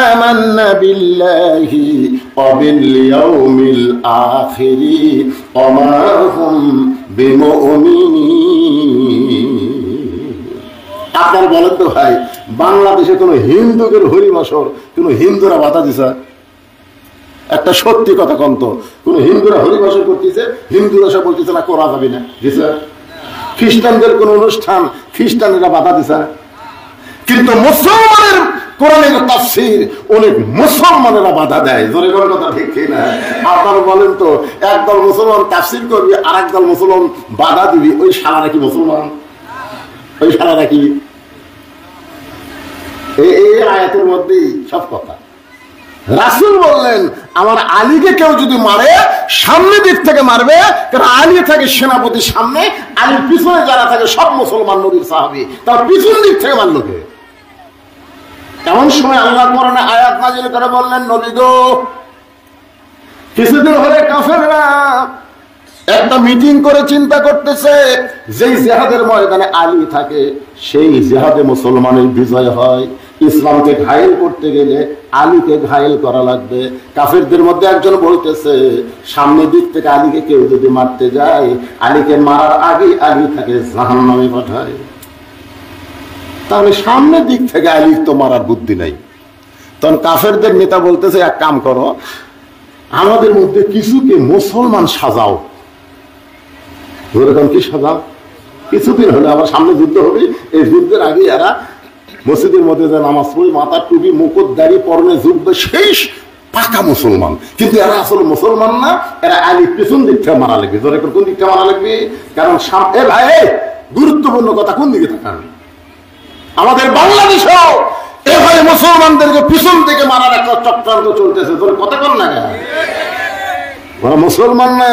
আমান্না বিল্লাহি ওয়া বিল ইয়াউমিল আখিরি ওয়া মা হুম বিমুমিনিন। আপনার বলেন তো ভাই, বাংলাদেশে কোন হিন্দুদের হরিবাসর কোন হিন্দুরা বাধা দিছে? একটা সত্যি কথা কন্ত, কোন হিন্দুরা হরিবাসর করতেছে, হিন্দুরা সব বলতেছে না করা যাবে না, দিছে? খ্রিস্টানদের কোন অনুষ্ঠান খ্রিস্টানেরা বাধা দিছে? কিন্তু মুসলমানের কোরআনের তাফসীর অনেক মুসলমানেরা বাধা দেয়। জোরে করে কথা ঠিক না? আপনারা বলেন তো, একদল মুসলমান তাফসীর করবে আর একদল মুসলমান বাধা দিবি, ওই শালারা কি মুসলমান? ওই শালারা কি? এই আয়াতের মধ্যেই সব কথা। রাসূল বললেন, আমার আলীকে কেউ যদি মারে সামনে দিক থেকে মারবে, কারণ আলী থাকে সেনাপতি সামনে, আলীর পিছনে যারা থাকে সব মুসলমান নবীর সাহাবী, তার পিছন দিক থেকে মারলো কে? এমন সময় আল্লাহ কোরআনে আয়াত নাযিল করে বললেন, নবী গো, কিছুদিন হলে কাফেররা একটা মিটিং করে চিন্তা করতেছে, যেই জিহাদের ময়দানে আলী থাকে সেই জিহাদে মুসলমানের বিজয় হয়। ইসলামকে ঘায়েল করতে গেলে আলীকে ঘায়েল করা লাগবে। কাফেরদের মধ্যে একজন বলতেছে, সামনের দিক থেকে আলীকে কেউ যদি মারতে যায়, আলীকে মারার আগে আলী তাকে জাহান্নামে পাঠায়। তাহলে সামনের দিক থেকে আলীর তো মারার বুদ্ধি নাই। তখন কাফেরদের নেতা বলতেছে, এক কাম করো, আমাদের মধ্যে কিছুকে মুসলমান সাজাও। ওরকম কি সাজাও? কিছুদিন হলে আবার সামনে যুদ্ধ হবে, এই যুদ্ধের আগে এরা মসজিদের মধ্যে যে নামাজ পড়ে, মাথার টুপি মুকুট দাড়ি পরনে যুদ্ধ শেষ, পাকা মুসলমান। কিন্তু এরা আসলে মুসলমান না, এরা আলী পিছন দিক থেকে মারা লাগবে। ধরে কোন দিক থেকে মারা লাগবে? কারণ এ ভাই, গুরুত্বপূর্ণ কথা, কোন দিকে তাকান? আমাদের বাংলাদেশেও এভাবে মুসলমানদেরকে পিছন থেকে মারার একটা চক্রান্ত চলতেছে। তোর কথা কর না কেন? ওরা মুসলমান না,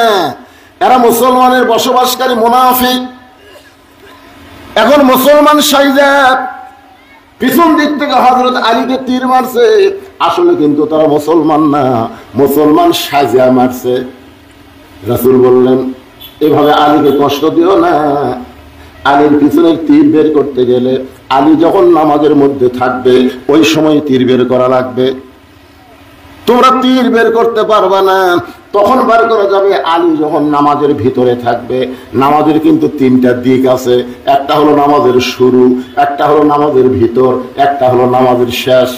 এরা মুসলমানের বসবাসকারী মুনাফিক। এখন মুসলমান সাইজাত পিছন দিক থেকে হযরত আলীকে তীর মারছে, আসলে কিন্তু তারা মুসলমান না, মুসলমান সাজিয়া মারছে। রাসূল বললেন, এভাবে আলীকে কষ্ট দিও না। আলীর পিছনে তীর বের করতে গেলে আলী যখন নামাজের মধ্যে থাকবে ওই সময় তীর বের করা লাগবে। তোমরা তীর বের করতে পারবে না, তখন বার করা যাবে আলী যখন নামাজের ভিতরে থাকবে। নামাজের কিন্তু 3টা দিক আছে, একটা হলো নামাজের শুরু, একটা হলো নামাজের ভিতর, একটা হলো নামাজের শেষ।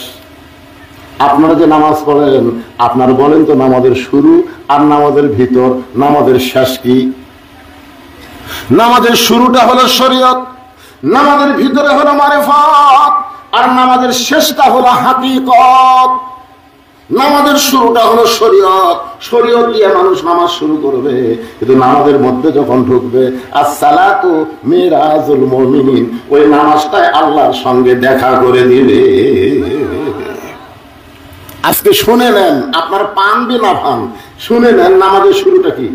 আপনারা যে নামাজ পড়েন, আপনারা বলেন তো নামাজের শুরু আর নামাজের ভিতর, নামাজের শেষ কি? নামাজের শুরুটা হলো শরীয়ত, নামাজের ভিতরে হলো মারিফাত, আর নামাজের শেষটা হলো হাকিকত। নামাজের শুরুটা হলো শরীয়ত, শরীয়ত দিয়ে মানুষ নামাজ শুরু করবে, কিন্তু নামাজের মধ্যে যখন ঢুকবে, আসসালাতু মিরাজুল মুমিনিন, ওই নামাজটাই আল্লাহর সঙ্গে দেখা করে দিবে। আজকে শুনে নেন, আপনার পান বি না পান, শুনে নেন নামাজের শুরুটা কি?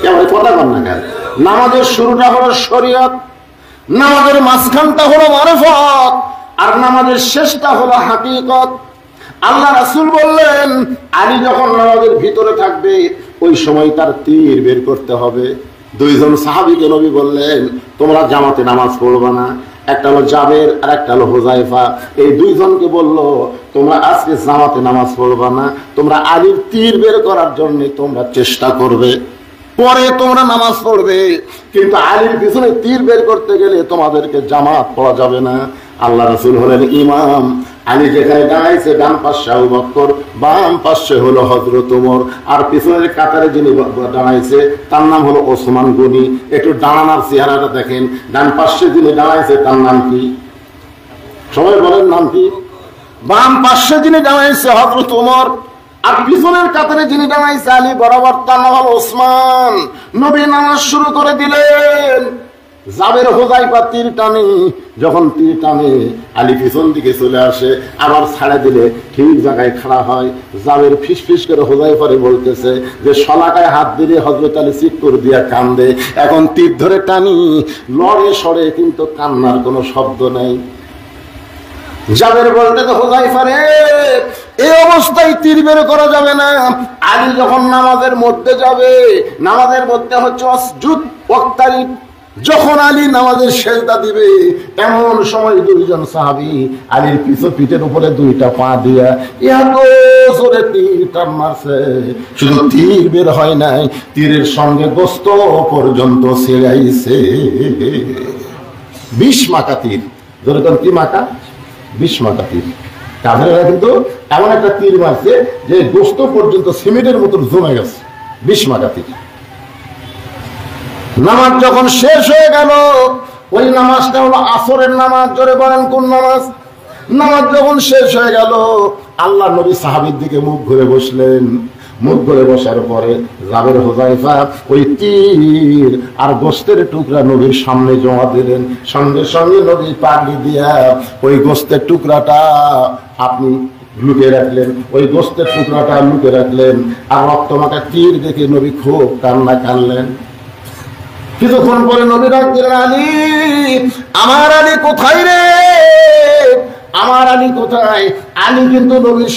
কেমন কথা বল না কেন? নামাজের শুরুটা হলো শরীয়ত, নামাজের মাঝখানটা হলো মারিফাত, আর নামাজের শেষটা হলো হাকিকত। আল্লাহ রাসূল বললেন, আলী যখন নামাজের ভিতরে থাকবে ওই সময় তার তীর বের করতে হবে। 2 জন সাহাবীকে নবী বললেন, তোমরা জামাতে নামাজ পড়বে না। একটা হলো জাবের আর একটা হলো হুযায়ফা। এই 2 জনকে বললো, তোমরা আজকে জামাতে নামাজ পড়বে না, তোমরা আলীর তীর বের করার জন্য তোমরা চেষ্টা করবে, পরে তোমরা নামাজ পড়বে, কিন্তু আলীর পিছনে তীর বের করতে গেলে তোমাদেরকে জামাত পড়া যাবে না। আল্লাহ রাসূল হলেন ইমাম। আলী যেখানে দাঁড়াইছে ডান পাশে আবু বকর, বাম পাশে হলো হযরত ওমর, আর পিছনের কাতারে যিনি দাঁড়াইছে তার নাম হলো ওসমান গনি। একটু দাঁড়ানোর চেহারাটা দেখেন, ডান পাশে যিনি দাঁড়াইছে তার নাম কি? সবাই বলেন নাম কি? বাম পাশে যিনি দাঁড়াইছে হযরত ওমর, আর পিছনের কাতারে যিনি দাঁড়াইছে আলী বরাবর, তার নাম হলো ওসমান। নবী নামাজ শুরু করে দিলেন। জাবের হুযায়ফা তীর টানে, যখন তীর টানে আলী পিছন দিকে চলে আসে, আবার ছাড়া দিলে ঠিক জায়গায় খাড়া হয়। জাবের ফিস ফিস করে হুযায়ফারে বলতেছে যে শলাকায় হাত দিলে হযরত আলী চিৎকার দিয়া কান্দে, এখন তীর ধরে টানি, লড়ে সরে কিন্তু কান্নার কোনো শব্দ নাই। জাবের বলতে হুযায়ফারে এই অবস্থায় তীর বের করা যাবে না। আলী যখন নামাজের মধ্যে যাবে, নামাজের মধ্যে হচ্ছে অসজুদ ওয়াক্তারিব, যখন আলী নামাজের সেজদা দিবে, এমন সময় দুইজন সাহাবী আলীর পিঠের উপরে দুইটা পা দিয়া এত জোরে তীর টান মারছে, শুধু তীর বের হয় নাই, তীরের সঙ্গে গোস্ত পর্যন্ত ছিঁড়াইছে। 20 মাকা তীর, ধরে কি মাকা? 20 মাকা তীর। কাফেররা কিন্তু এমন একটা তীর মারছে যে গোস্ত পর্যন্ত সিমেন্টের মতন জমে গেছে। 20 মাকা তীর। নামাজ যখন শেষ হয়ে গেল, ওই নামাজটা হলো আসরের নামাজ। জোরে বলেন কোন নামাজ? নামাজ যখন শেষ হয়ে গেল, আল্লাহ নবী সাহাবীর দিকে মুখ ঘুরে বসলেন। মুখ ঘুরে বসার পরে জাবের হুযায়ফা ওই তীর আর গোস্তের টুকরা নবীর সামনে জমা দিলেন। সঙ্গে সঙ্গে নবী পাগড়ি দিয়া ওই গোস্তের টুকরাটা আপনি লুকিয়ে রাখলেন, ওই গোস্তের টুকরাটা লুকিয়ে রাখলেন। আর রক্তমাখা তীর দেখে নবী খুব কান্না কানলেন। কিছুক্ষণ পরে নবী ডাক দিলেন, আলী, আমার আলী কোথায় রে? আমার আলী কোথায়? আলী কিন্তু নবীর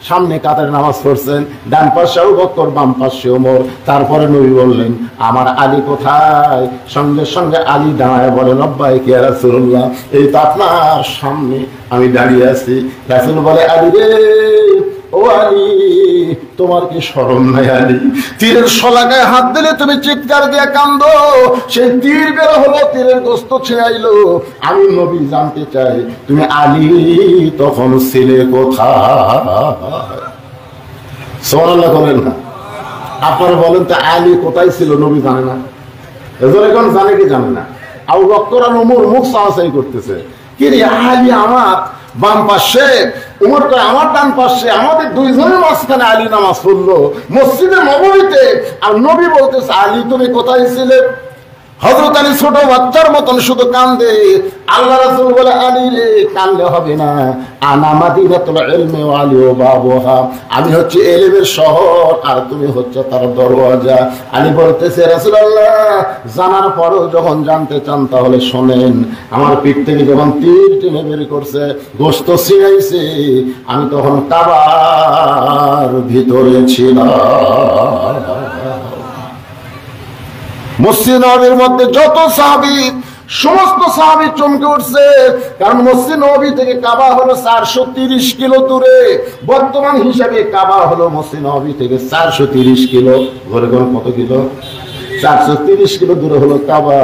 সামনে কাতারে নামাজ পড়ছেন, ডান পাশে আবু বকর, বাম পাশে ওমর। তারপরে নবী বললেন, আমার আলী কোথায়? সঙ্গে সঙ্গে আলী দাঁড়ায় বলেন, লব্বাইক ইয়া রাসূলুল্লাহ, এই তো আপনার সামনে আমি দাঁড়িয়ে আছি। রাসূল বলে, আলী রে, ও আলী, তোমার কি শরম নাই আলী? তীরের শলাকায় হাত দিলে তুমি চিৎকার দিয়ে কান্দো, সেই তীর বের হলো, তীরের গোস্ত ছিঁড়াইলো। আমি নবী জানতে চাই তুমি আলী তখন ছিলে কোথায়? সুবহানাল্লাহ বলেন না? আপনারা বলেন তো, আলী কোথায় ছিল নবী জানে না? এজন্য এখন জানে কি জানে না? আবু বকর আর ওমর মুখ সাহায্য করতেছে, কি রে আলী আমার বাম পাশে, উমর করে আমার ডান পাশে, আমাদের দুইজনের মাঝখানে আলী নামাজ পড়লো মসজিদে নববীতে। আর নবী বলতেছে, আলী তুমি কোথায় ছিলে? হযরত আলী ছোট বাচ্চার মতন শুধু কান্দে। আল্লাহ রাসূল বলে, আলী রে, কান্দলে হবে না, আনা মাদিনাতুল ইলমি ওয়া আলী বাবুহা, আমি হচ্ছে ইলমের শহর আর তুমি হচ্ছে তার দরওয়াজা। আলী বলতেছে, রাসূলুল্লাহ, জানার পরেও যখন জানতে চান তাহলে শোনেন, আমার পিঠ থেকে যখন তীর টেনে বের করছে, গোশত ছিঁড়াইছে, আমি তখন কাবার ভিতরে ছিলাম। মসজিদ নববীর মধ্যে যত সাহাবী, সমস্ত সাহাবী চমকে উঠছে, কারণ মসজিদ নববী থেকে কাবা হলো 430 কিলো দূরে। বর্তমান হিসাবে কাবা হলো মসজিদ নববী থেকে 430 কিলো। ঘরে ঘরে কত কিলো? 430 কিলো দূরে হলো কাবা।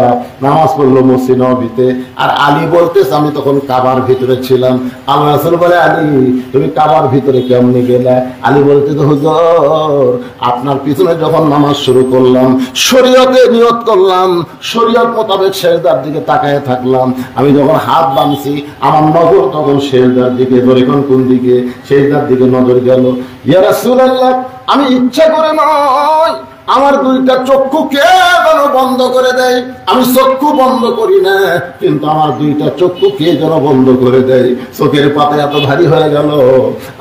নামাজ পড়লো মসজিদ নববীতে। আর আলী বলতেছে, আমি তখন কাবার ভিতরে ছিলাম। আল্লাহ রাসূল বলে, আলী তুমি কাবার ভিতরে কেমনে গেলে? আলী বলতেছে, হুজুর, আপনার পিছনে যখন নামাজ শুরু করলাম, শরীয়তে নিয়ত করলাম, শরীয়ত মোতাবেক সেজদার দিকে তাকায় থাকলাম। আমি যখন হাত বাঁধছি, আমার নজর তখন সেজদার দিকে। ধরে কোন দিকে? সেজদার দিকে নজর গেল। ইয়া রাসূলুল্লাহ, আমি ইচ্ছা করে নয়, আমার দুইটা চক্ষু কে যেন বন্ধ করে দেয়। আমি চক্ষু বন্ধ করি না, কিন্তু আমার দুইটা চক্ষু কে যেন বন্ধ করে দেয়। চোখের পাতা এত ভারী হয়ে গেল,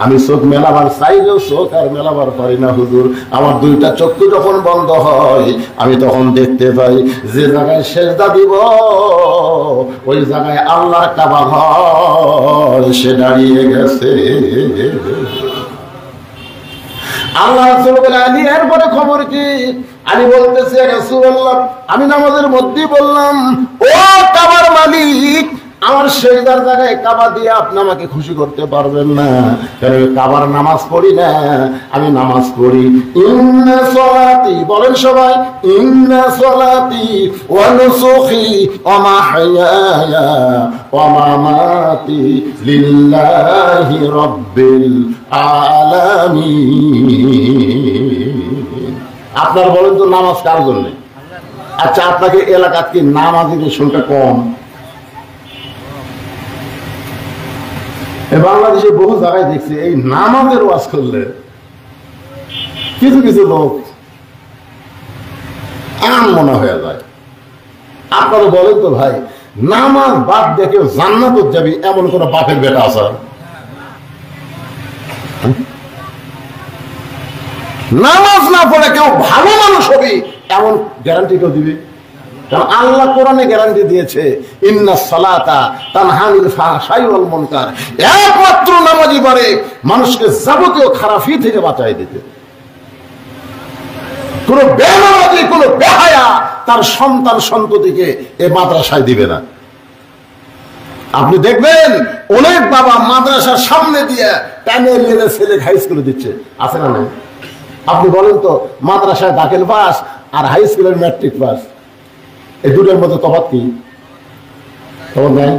আমি চোখ মেলাবার চাইলেও চোখ আর মেলাবার পারি না হুজুর। আমার দুইটা চক্ষু যখন বন্ধ হয়, আমি তখন দেখতে পাই যে জায়গায় সেজদা দিব, ওই জায়গায় আল্লাহর কাবা ঘর সে দাঁড়িয়ে গেছে। আল্লাহ রাসূল বলে, আলী এরপরে খবর কি? আলী বলতেছে, রাসূলুল্লাহ, আমি নামাজের মধ্যেই বললাম, ও কাবার মালিক, আমার সেজদার জায়গায় কাবা দিয়ে আপনি আমাকে খুশি করতে পারবেন না, কারণ কাবার নামাজ পড়ি না, আমি নামাজ পড়ি। ইন্না সলাতি, বলেন সবাই, ইন্না সলাতি ওয়া নুসুকি ওয়া মাহইয়ায়া ওয়া মামাতি লিল্লাহি রাব্বিল আলামিন। আপনার বলেন তো, নামাজ কার জন্য? আচ্ছা, আপনাকে এলাকার কি নামাজের সংখ্যা কম? বাংলাদেশে বহু জায়গায় দেখছি এই নামাজের ওয়াজ করলে কিছু কিছু লোক আম মনে হয়ে যায়। আপনারা বলেন তো ভাই, নামাজ বাদ দিয়ে কেউ জান্নাতে যাবি এমন কোন বাপের বেটা আছে? নামাজ না পড়ে কেউ ভালো মানুষ হবে এমন গ্যারান্টি কেউ দিবে? কারণ আল্লাহ কোরআনে গ্যারান্টি দিয়েছে, ইন্নাস সালাতা তানহা আনিল ফাহশাই ওয়াল মুনকার। একমাত্র নামাজই পারে মানুষকে যাবতীয় খারাপি থেকে বাঁচাই দিতে। কোন বেনামাজি, কোন বেহায়া তার সন্তান সন্ততিকে এই মাদ্রাসায় দিবে না। আপনি দেখবেন অনেক বাবা মাদ্রাসার সামনে দিয়ে টানে নিয়ে ছেলে হাই স্কুলে দিচ্ছে, আছে না? আপনি বলেন তো, মাদ্রাসায় দাখিল পাস আর হাই স্কুলের ম্যাট্রিক পাস, এই দুটোর মধ্যে তফাৎ কি? তখন নাই।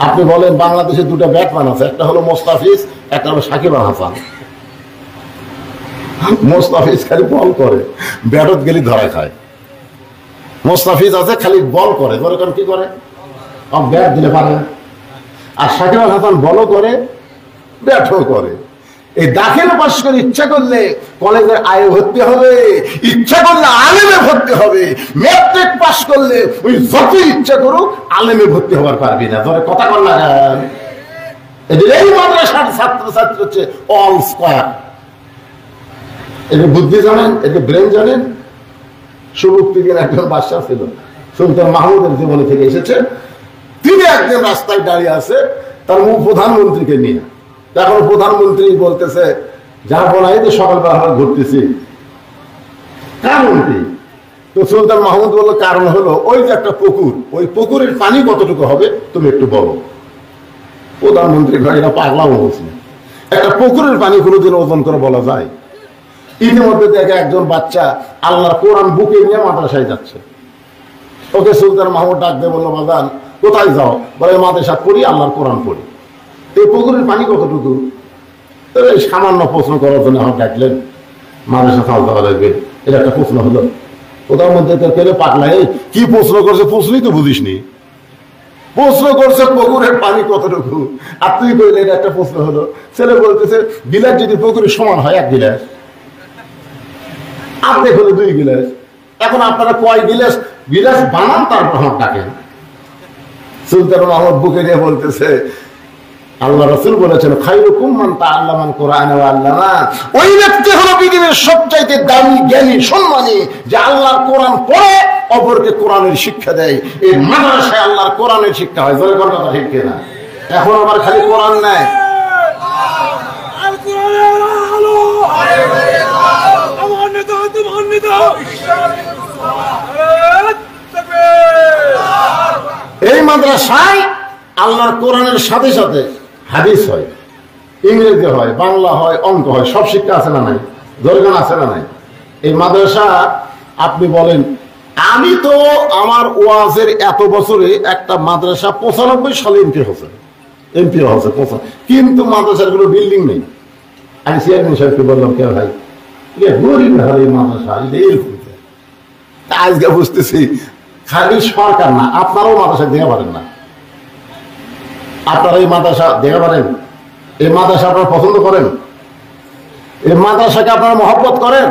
আপনি বলেন বাংলাদেশে দুটো ব্যাটম্যান আছে, একটা হলো মোস্তাফিজ, একটা হলো সাকিব আল হাসান। মোস্তাফিজ খালি বল করে, ব্যাটত গেলি ধরা খায়। মোস্তাফিজ আছে খালি বল করে, ধরে কি করে, ব্যাট দিলে পারে। আর সাকিব আল হাসান বলও করে, ব্যাটও করে। এই দাখিল পাস করে ইচ্ছা করলে কলেজের আয়ে ভর্তি হবে, ইচ্ছা করলে আলেমে ভর্তি হবে। ম্যাট্রিক পাস করলে ওই যত ইচ্ছা করুক আলেমে ভর্তি হবার পারবি না। ধরে কথা বল না। এই মাদ্রাসার ছাত্র ছাত্রী হচ্ছে অল স্কয়ার। এদের বুদ্ধি জানেন, এদের ব্রেন জানেন। সুবুক্তিকের একজন বাদশা ছিল, সুলতান মাহমুদের জীবনে থেকে এসেছে। তিনি একদিন রাস্তায় দাঁড়িয়ে আছে তার প্রধানমন্ত্রীকে নিয়ে। এখন প্রধানমন্ত্রী বলতেছে, যা বলাই তো সকালবেলা আমরা ঘুরতেছি, কারণ কি? তো সুলতান মাহমুদ বললো, কারণ হলো ওই যে একটা পুকুর, ওই পুকুরের পানি কতটুকু হবে তুমি একটু বলো। প্রধানমন্ত্রী এটা পাগলাও বলছে, একটা পুকুরের পানি কোনোদিন ওজন করে বলা যায়? ইতিমধ্যে দেখে একজন বাচ্চা আল্লাহর কোরআন বুকে নিয়ে মাদ্রাসায় যাচ্ছে। ওকে সুলতান মাহমুদ ডাক দিয়ে বললো, বাজান কোথায় যাও? বলে মাদ্রাসা পড়ি, আল্লাহর কোরআন পড়ি। এই পুকুরের পানি কতটুকু? এই সামান্য প্রশ্ন করার জন্য আমার ডাকলেন, মাদ্রাসা ফাল দেওয়া লাগবে, এটা একটা প্রশ্ন হলো? প্রধানমন্ত্রী কেন পাগলা, এই কি প্রশ্ন করছে? প্রশ্নই তো বুঝিস নি। প্রশ্ন করছে পুকুরের পানি কতটুকু, আর তুই কইলে এটা একটা প্রশ্ন হলো? ছেলে বলতেছে, গিলাস যদি পুকুরের সমান হয় 1 গিলাস, আপনি হলো 2 গিলাস। এখন আপনারা কয় গিলাস গিলাস বানান, তারপর আমার ডাকেন। সুলতান মাহমুদ বুকে নিয়ে বলতেছে, আল্লাহ রাসূল বলেছেন, খায়রুকুম মান তাআল্লামাল কুরআন ওয়া আল্লামা। ওই ব্যক্তি হলো পৃথিবীর সবচাইতে দামি, জ্ঞানী, সম্মানী, যে আল্লাহর কোরআন পড়ে অপরকে কোরআনের শিক্ষা দেয়। এই মাদ্রাসায় আল্লাহর কোরআনের শিক্ষা হয়। জোরে কথা ঠিক কিনা? এখন আবার খালি কোরআন নাই, এই মাদ্রাসায় আল্লাহর কোরআনের সাথে সাথে হাদিস হয়, ইংরেজি হয়, বাংলা হয়, অঙ্ক হয়, সব শিক্ষা আছে না নাই? দরকার আছে না নাই? এই মাদ্রাসা আপনি বলেন, আমি তো আমার ওয়াজের এত বছরে একটা মাদ্রাসা 95 সালে এমপি হচ্ছে, কিন্তু মাদ্রাসার কোনো বিল্ডিং নেই। আমি চেয়ারম্যান সাহেবকে বললাম, কে ভাই গরিব ভালো এই মাদ্রাসা, আজকে বুঝতেছি খালি সরকার না, আপনারাও মাদ্রাসা দেখে পারেন না। আপনারা এই মাদ্রাসা দেখে পারেন? এই মাদ্রাসা আপনারা পছন্দ করেন? এই মাদ্রাসাকে আপনারা মহব্বত করেন?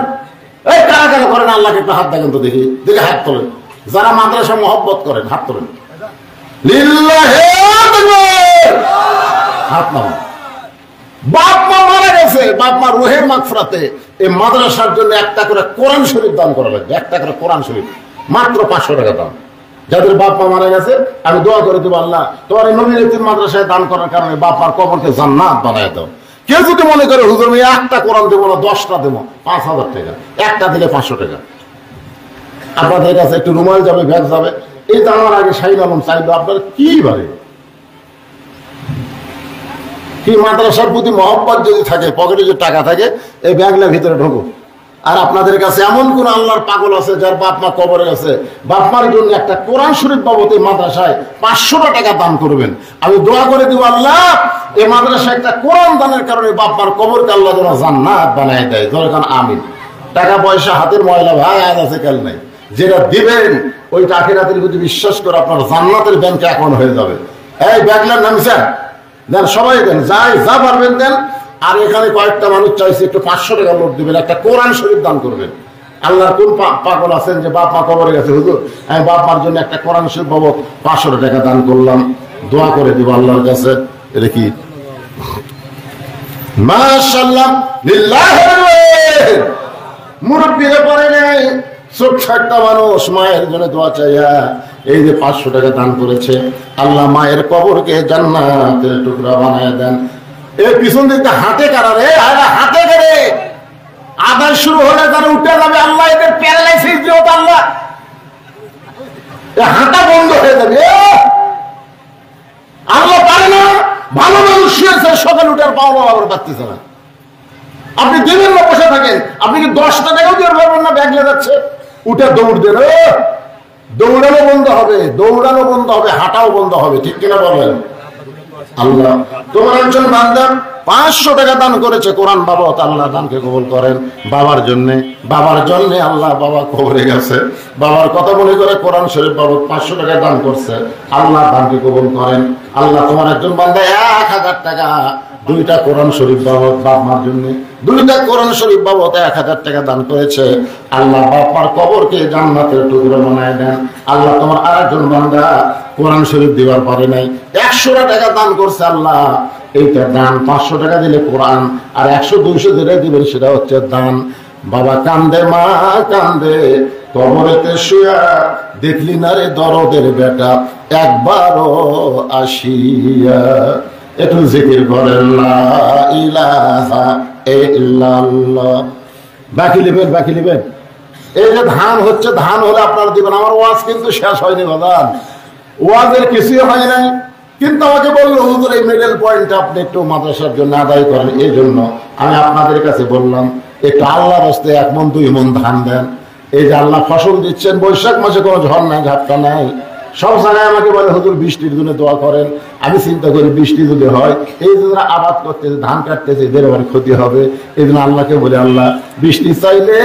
এই কারা কারা করেন? আল্লাহকে একটু হাত দেখেন তো, দেখি দেখে হাত তোলেন। যারা মাদ্রাসা মহব্বত করেন হাত তোলেন। লিল্লাহি হাত নামান। বাপ মা মারা গেছে, বাপ মা রুহের মাগফিরাতে এই মাদ্রাসার জন্য একটা করে কোরআন শরীফ দান করা লাগবে। একটা করে কোরআন শরীফ মাত্র 500 টাকা দাম। যাদের বাপ মা মারা গেছে আমি দোয়া করে দেবো, আল্লাহ তোমার এই নবীর এতিম মাদ্রাসায় দান করার কারণে বাপ মার কবরকে জান্নাত বানায় দাও। কেউ যদি মনে করে হুজুর আমি একটা কোরআন দেবো না, 10টা দেবো, 5000 টাকা, একটা দিলে 500 টাকা। আপনাদের কাছে একটু রুমাল যাবে, ব্যাগ যাবে। এই তো আমার আগে শাহিদ আলম চাইলো, আপনার কি বাড়ে কি? মাদ্রাসার প্রতি মহব্বত যদি থাকে, পকেটে যদি টাকা থাকে, এই ব্যাগটার ভিতরে ঢোকো। আর আপনাদের কাছে এমন কোন আল্লাহর পাগল আছে যার বাপ মা কবরে আছে, বাপ মার জন্য একটা কোরআন শরীফ বাবদ এই মাদ্রাসায় 500 টাকা দান করবেন। আমি দোয়া করে দিব, আল্লাহ এই মাদ্রাসায় একটা কোরআন দানের কারণে বাপ মার কবরকে আল্লাহ যেন জান্নাত বানায় দেয়। ধরেন আমিন। টাকা পয়সা হাতের ময়লা ভাই আজ আছে কাল নাই, যেটা দিবেন ওই আখিরাতের প্রতি বিশ্বাস করে আপনার জান্নাতের ব্যাংকে অ্যাকাউন্ট হয়ে যাবে। এই ব্যাগলার নাম স্যার দেন, সবাই দেন, যাই যা পারবেন দেন। আর এখানে কয়েকটা মানুষ চাইছে একটু 500 টাকা নোট দিবেন, একটা কোরআন শরীফ দান করবেন। আল্লাহর কোন পাগল আছেন যে বাপ মা কবরে গেছে, হুজুর আমি বাপ মার জন্য একটা কোরআন শরীফ বাবদ 500 টাকা দান করলাম, দোয়া করে দিব আল্লাহর কাছে। এটা কি মাশাআল্লাহ লিল্লাহি। মুরব্বিরা পড়ে নাই, ছোট্ট একটা মানুষ মায়ের জন্য দোয়া চাইয়া এই যে 500 টাকা দান করেছে, আল্লাহ মায়ের কবরকে জান্নাতের টুকরা বানায় দেন। এই পিছন দিকে হাঁটে কারা রে, হাঁটে করে আদায় শুরু হলে তারা উঠে যাবে, আল্লাহ এদের প্যারালাইসিস দিও আল্লাহ, হাঁটা বন্ধ হয়ে যাবে। আল্লাহ পারে না, ভালো মানুষ শুয়েছে সকালে উঠে আর পাওয়া আবার পারতেছে না। আপনি দেবেন না, বসে থাকেন, আপনি কি 10 টাকাও দিয়ে পারবেন না, ব্যাগলে যাচ্ছে উঠে দৌড় দেন। দৌড়ানো বন্ধ হবে, দৌড়ানো বন্ধ হবে, হাঁটাও বন্ধ হবে, ঠিক কিনা বলেন? আল্লাহ তোমার একজন বান্দা 500 টাকা দান করেছে কোরআন বাবদ, আল্লাহ দানকে কবুল করেন। বাবার জন্য আল্লাহ, বাবা কবরে গেছে, বাবার কথা মনে করে কোরআন শরীফ বাবদ 500 টাকা দান করছে, আল্লাহ দানকে কবুল করেন। আল্লাহ তোমার একজন বান্দা 1000 টাকা 2টা কোরআন শরীফ বাবদ বাপ মার জন্য, 2টা কোরআন শরীফ বাবদ 1000 টাকা দান করেছে, আল্লাহ বাপ মার কবরকে জান্নাতের টুকরো বানায় দেন। আল্লাহ তোমার আরেকজন বান্দা কোরআন শরীফ দিবার পারে নাই, 100 টাকা দান করছে, আল্লাহ এইটা দান। 500 টাকা দিলে কোরআন, আর 100-200 দিলে দিবেন, সেটা হচ্ছে দান। বাবা কান্দে, মা কান্দে, কবরেতে শুয়া দেখলি না রে দরদের বেটা একবারও আসিয়া। একটু জিকির করেন লা ইলাহা ইল্লাল্লাহ। বাকি লিবেন। এই যে ধান হচ্ছে, ধান হলে আপনারা দিবেন। আমার ওয়াজ কিন্তু শেষ হয়নি বাদান, ওয়াজের কিছুই হয় নাই, কিন্তু আমাকে বললো হুজুর এই মিডল পয়েন্টটা আপনি একটু মাদ্রাসার জন্য আদায় করেন, এই জন্য আমি আপনাদের কাছে বললাম একটু আল্লাহর রাস্তায় 1 মণ 2 মণ ধান দেন। এই যে আল্লাহ ফসল দিচ্ছেন, বৈশাখ মাসে কোনো ঝড় নাই, ঝাপটা নাই, সব জায়গায় আমাকে বলে হুজুর বৃষ্টির জন্য দোয়া করেন। আমি চিন্তা করি বৃষ্টি যদি হয়, এই যে আবাদ করতেছে, ধান কাটতেছে, এদের আবার ক্ষতি হবে, এই জন্য আল্লাহকে বলে আল্লাহ বৃষ্টি চাইলে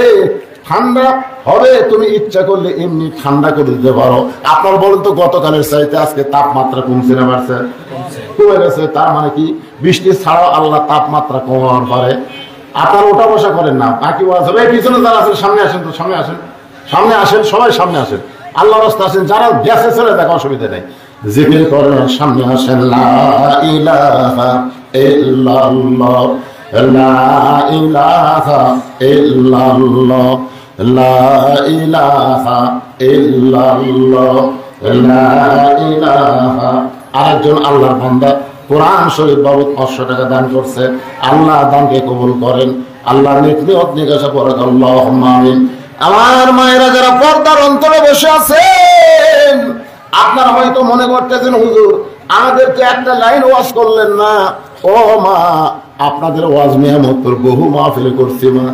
ঠান্ডা হবে, তুমি ইচ্ছা করলে এমনি ঠান্ডা করে দিতে পারো। আপনার বলেন তো গতকালের চাইতে আজকে তাপমাত্রা কমছে না বাড়ছে? কমে গেছে। তার মানে কি বৃষ্টি ছাড়াও আল্লাহ তাপমাত্রা কমাবার পারে। আপনার ওটা বসা করেন না, বাকি ওয়াজ হবে। পিছনে যারা আছেন সামনে আসেন, তো সামনে আসেন, সবাই সামনে আসেন, আল্লাহ রাস্তা আসেন। যারা গ্যাসে চলে দেখা অসুবিধা নেই, জিকির করেন, সামনে আসেন। লা ইলাহা ইল্লাল্লাহ, লা ইলাহা ইল্লাল্লাহ, লা ইলাহা ইল্লাল্লাহ, লা ইলাহা। আরেকজন আল্লাহর বান্দা কোরআন শরীফ বাবদ 500 টাকা দান করছে, আল্লাহ দানকে কবুল করেন। আল্লাহ নিকনিয়ত নিকাশা করে আল্লাহুম্মা আমিন। আমার মায়েরা যারা পর্দার অন্তরে বসে আছেন, আপনারা হয়তো মনে করতেছেন হুজুর আমাদের তো একটা লাইন ওয়াজ করলেন না। ও মা, আপনাদের ওয়াজ নিয়ামতের বহু মাহফিল করছি মা।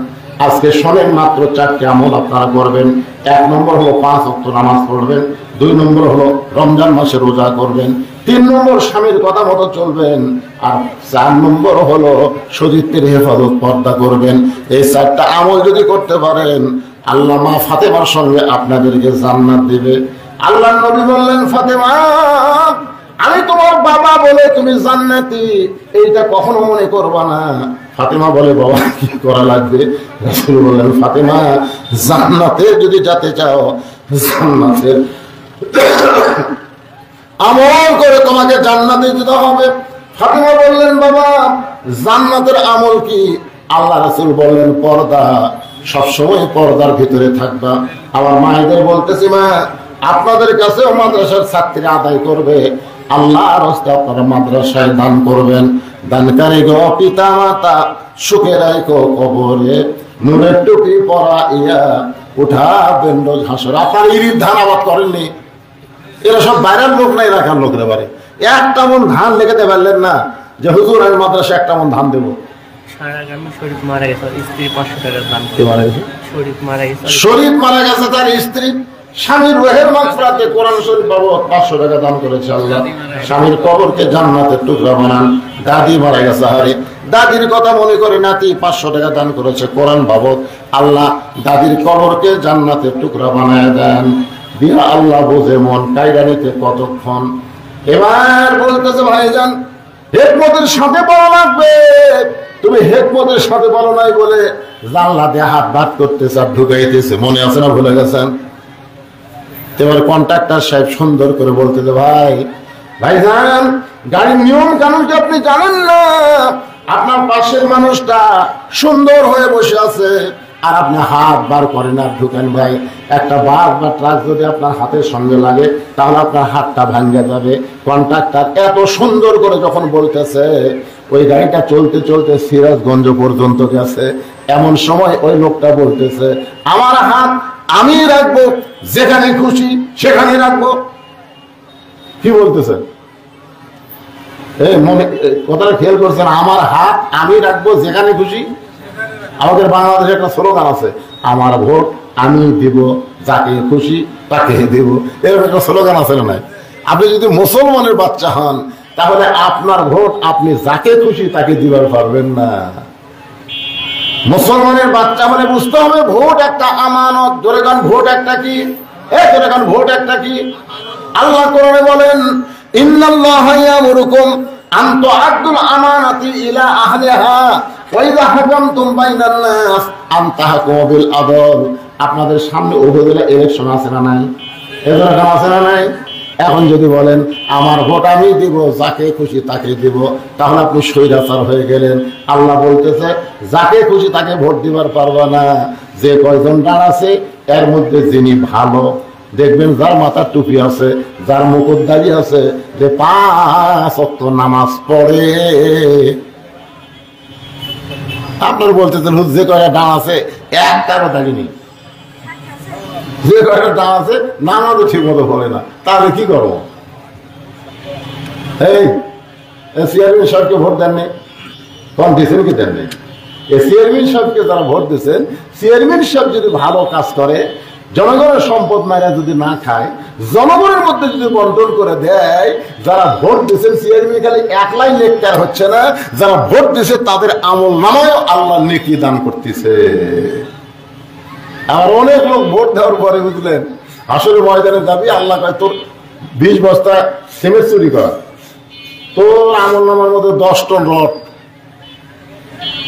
আজকে শোনেন মাত্র 4টি আমল আপনারা করবেন। 1 নম্বর হলো 5 ওয়াক্ত নামাজ পড়বেন, 2 নম্বর হলো রমজান মাসে রোজা করবেন, 3 নম্বর স্বামীর কথা মতো চলবেন, আর 4 নম্বর হলো শরীরের হেফাজত পর্দা করবেন। এই 4টা আমল যদি করতে পারেন, আল্লাহ মা ফাতেমার সঙ্গে আপনাদেরকে জান্নাত দিবে। আল্লাহ নবী বললেন, ফাতেমা আমি তোমার বাবা বলে তুমি জান্নাতি, এইটা কখনো মনে করবা না। ফাতেমা বলে বাবা কি করা লাগবে? রাসূল বললেন, ফাতেমা জান্নাতে যদি যেতে চাও, জান্নাতের আমল করে তোমাকে জান্নাতে যেতে হবে। ফাতেমা বললেন, বাবা জান্নাতের আমল কি? আল্লাহ রাসূল বললেন, পর্দা, সবসময় পর্দার ভিতরে থাকবা। আমার মায়েদের বলতেছি, মা আপনাদের কাছেও মাদ্রাসার ছাত্রী আদায় করবে, আল্লাহর রাস্তায় আপনারা মাদ্রাসায় দান করবেন। দানকারী গো পিতা মাতা, সুখে রাখো কবরে, নূরের টুপি পরাইয়া উঠাবেন রোজ হাসর। আপনার ইরির ধান আবাদ করেননি? এরা সব বাইরের লোক না, এলাকার লোকরা বাড়ি। 1 মণ ধান লেখাতে পারলেন না যে হুজুর আমি মাদ্রাসায় 1 মণ ধান দেবো। শরীফ মারা গেছে, তার স্ত্রী স্বামীর রুহের মাগফিরাতে কোরআন শরীফ বাবদ 500 টাকা দান করেছে। আল্লাহ স্বামীর কবরকে জান্নাতের টুকরা বানান। দাদি মারা গেছে, আরে দাদির কথা মনে করে নাতি 500 টাকা দান করেছে কোরআন বাবদ। আল্লাহ দাদির কবরকে জান্নাতের টুকরা বানায় দেন। দিয়া আল্লাহ বোঝে মন, কায়দা নিতে কতক্ষণ। এবার বলতেছে ভাইজান হিকমতের সাথে বলা লাগবে, তুমি হেকমতের সাথে বলো নাই বলে জানলা দিয়ে হাত বাদ করতেছে আর ঢুকাইতেছে, মনে আছে না ভুলে গেছেন? এবার কন্ট্রাক্টর সাহেব সুন্দর করে বলতেছে, ভাইজান গাড়ির নিয়ম কানুন কি আপনি জানেন না? আপনার পাশের মানুষটা সুন্দর হয়ে বসে আছে আর আপনি হাত বার করেন আর ঢুকেন। ভাই, একটা বাস বা ট্রাক যদি আপনার হাতের সঙ্গে লাগে তাহলে আপনার হাতটা ভাঙ্গে যাবে। কন্ট্রাক্টর এত সুন্দর করে যখন বলতেছে, ওই গাড়িটা চলতে চলতে সিরাজগঞ্জ পর্যন্ত গেছে। এমন সময় ওই লোকটা বলতেছে, আমার হাত আমি রাখবো, যেখানে খুশি সেখানে রাখবো। কি বলতেছেন? এই মনে কথাটা খেয়াল করছেন? আমার হাত আমি রাখবো যেখানে খুশি। আমাদের বাংলাদেশে একটা স্লোগান আছে, আমার ভোট আমি দিব, যাকে খুশি তাকে দিব। এরকম একটা স্লোগান আছে না? আপনি যদি মুসলমানের বাচ্চা হন তাহলে আপনার ভোট আপনি যাকে খুশি তাকে দিবার পারবেন না। মুসলমানের বাচ্চা মানে বুঝতে হবে ভোট একটা আমানত। জোরে গান, ভোট একটা কি? জোরে গান, ভোট একটা কি? আল্লাহ কোরআনে বলেন, ইন্নাল্লাহা ইয়ামুরুকুম আন তুআদ্দুল আমানাতি ইলা আহলিহা ওয়া ইযা হাকামতুম বাইনান নাস আন তাহকুমু বিল আদল। আপনাদের সামনে উপজেলা ইলেকশন আছে না নাই? এজন্য কাম আছে না নাই? এখন যদি বলেন আমার ভোট আমি দিব, যাকে খুশি তাকে দিব, তাহলে আপনি স্বৈরাচার হয়ে গেলেন। আল্লাহ বলতেছে, যাকে খুশি তাকে ভোট দিবার পারবা না। যে কয়জন দাঁড়াছে এর মধ্যে যিনি ভালো, দেখবেন যার মাথার টুপি আছে, যার মুকুটদারি আছে, যে 5 ওয়াক্ত নামাজ পড়ে। আপনার বলতেছেন যে কয়টা দাঁড় আছে একটারও দাঁড়ি নেই, যে কয়টা দাঁড় আছে নামাজও ঠিক মতো পড়ে না, তাহলে কি করবো? এই চেয়ারম্যান সাহেবকে ভোট দেননি, কম দিয়েছেন কি দেননি? চেয়ারম্যান সাহেবকে যারা ভোট দিয়েছেন, চেয়ারম্যান সাহেব যদি ভালো কাজ করে, জনগণের সম্পদ মায়েরা যদি না খায়, জনগণের মধ্যে যদি বন্টন করে দেয়, যারা ভোট দিচ্ছেন চেয়ারম্যান খালি একলাই নেককার হচ্ছে না, যারা ভোট দিচ্ছে তাদের আমল নামায়ও আল্লাহ নেকি দান করতেছে। আর অনেক লোক ভোট দেওয়ার পরে বুঝলেন আসলে ময়দানে যাবি, আল্লাহ কয় তোর 20 বস্তা সিমেন্ট চুরি কর, তোর আমল নামার মধ্যে 10 টন রড।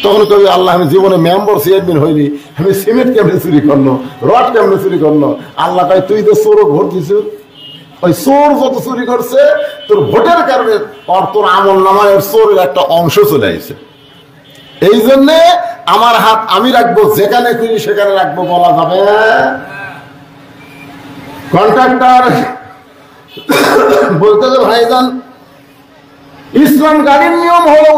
তখন কবি আল্লাহ আমি জীবনে মেম্বার চেয়ারম্যান হইনি, আমি সিমেন্ট কেমনে চুরি করলো, রড কেমনে চুরি করলো? আল্লাহ কয় তুই তো চোরও ভোট দিছ, ওই চোর যত চুরি করছে তোর ভোটের কারণে তোর আমল নামায় চোরের একটা অংশ চলে আসছে। এই জন্যে আমার হাত আমি রাখবো, যেখানে খুশি সেখানে রাখবো বলা যাবে। কন্ট্রাক্টর বলতেছে, ভাইজান ইসলাম গাড়ির নিয়ম হলো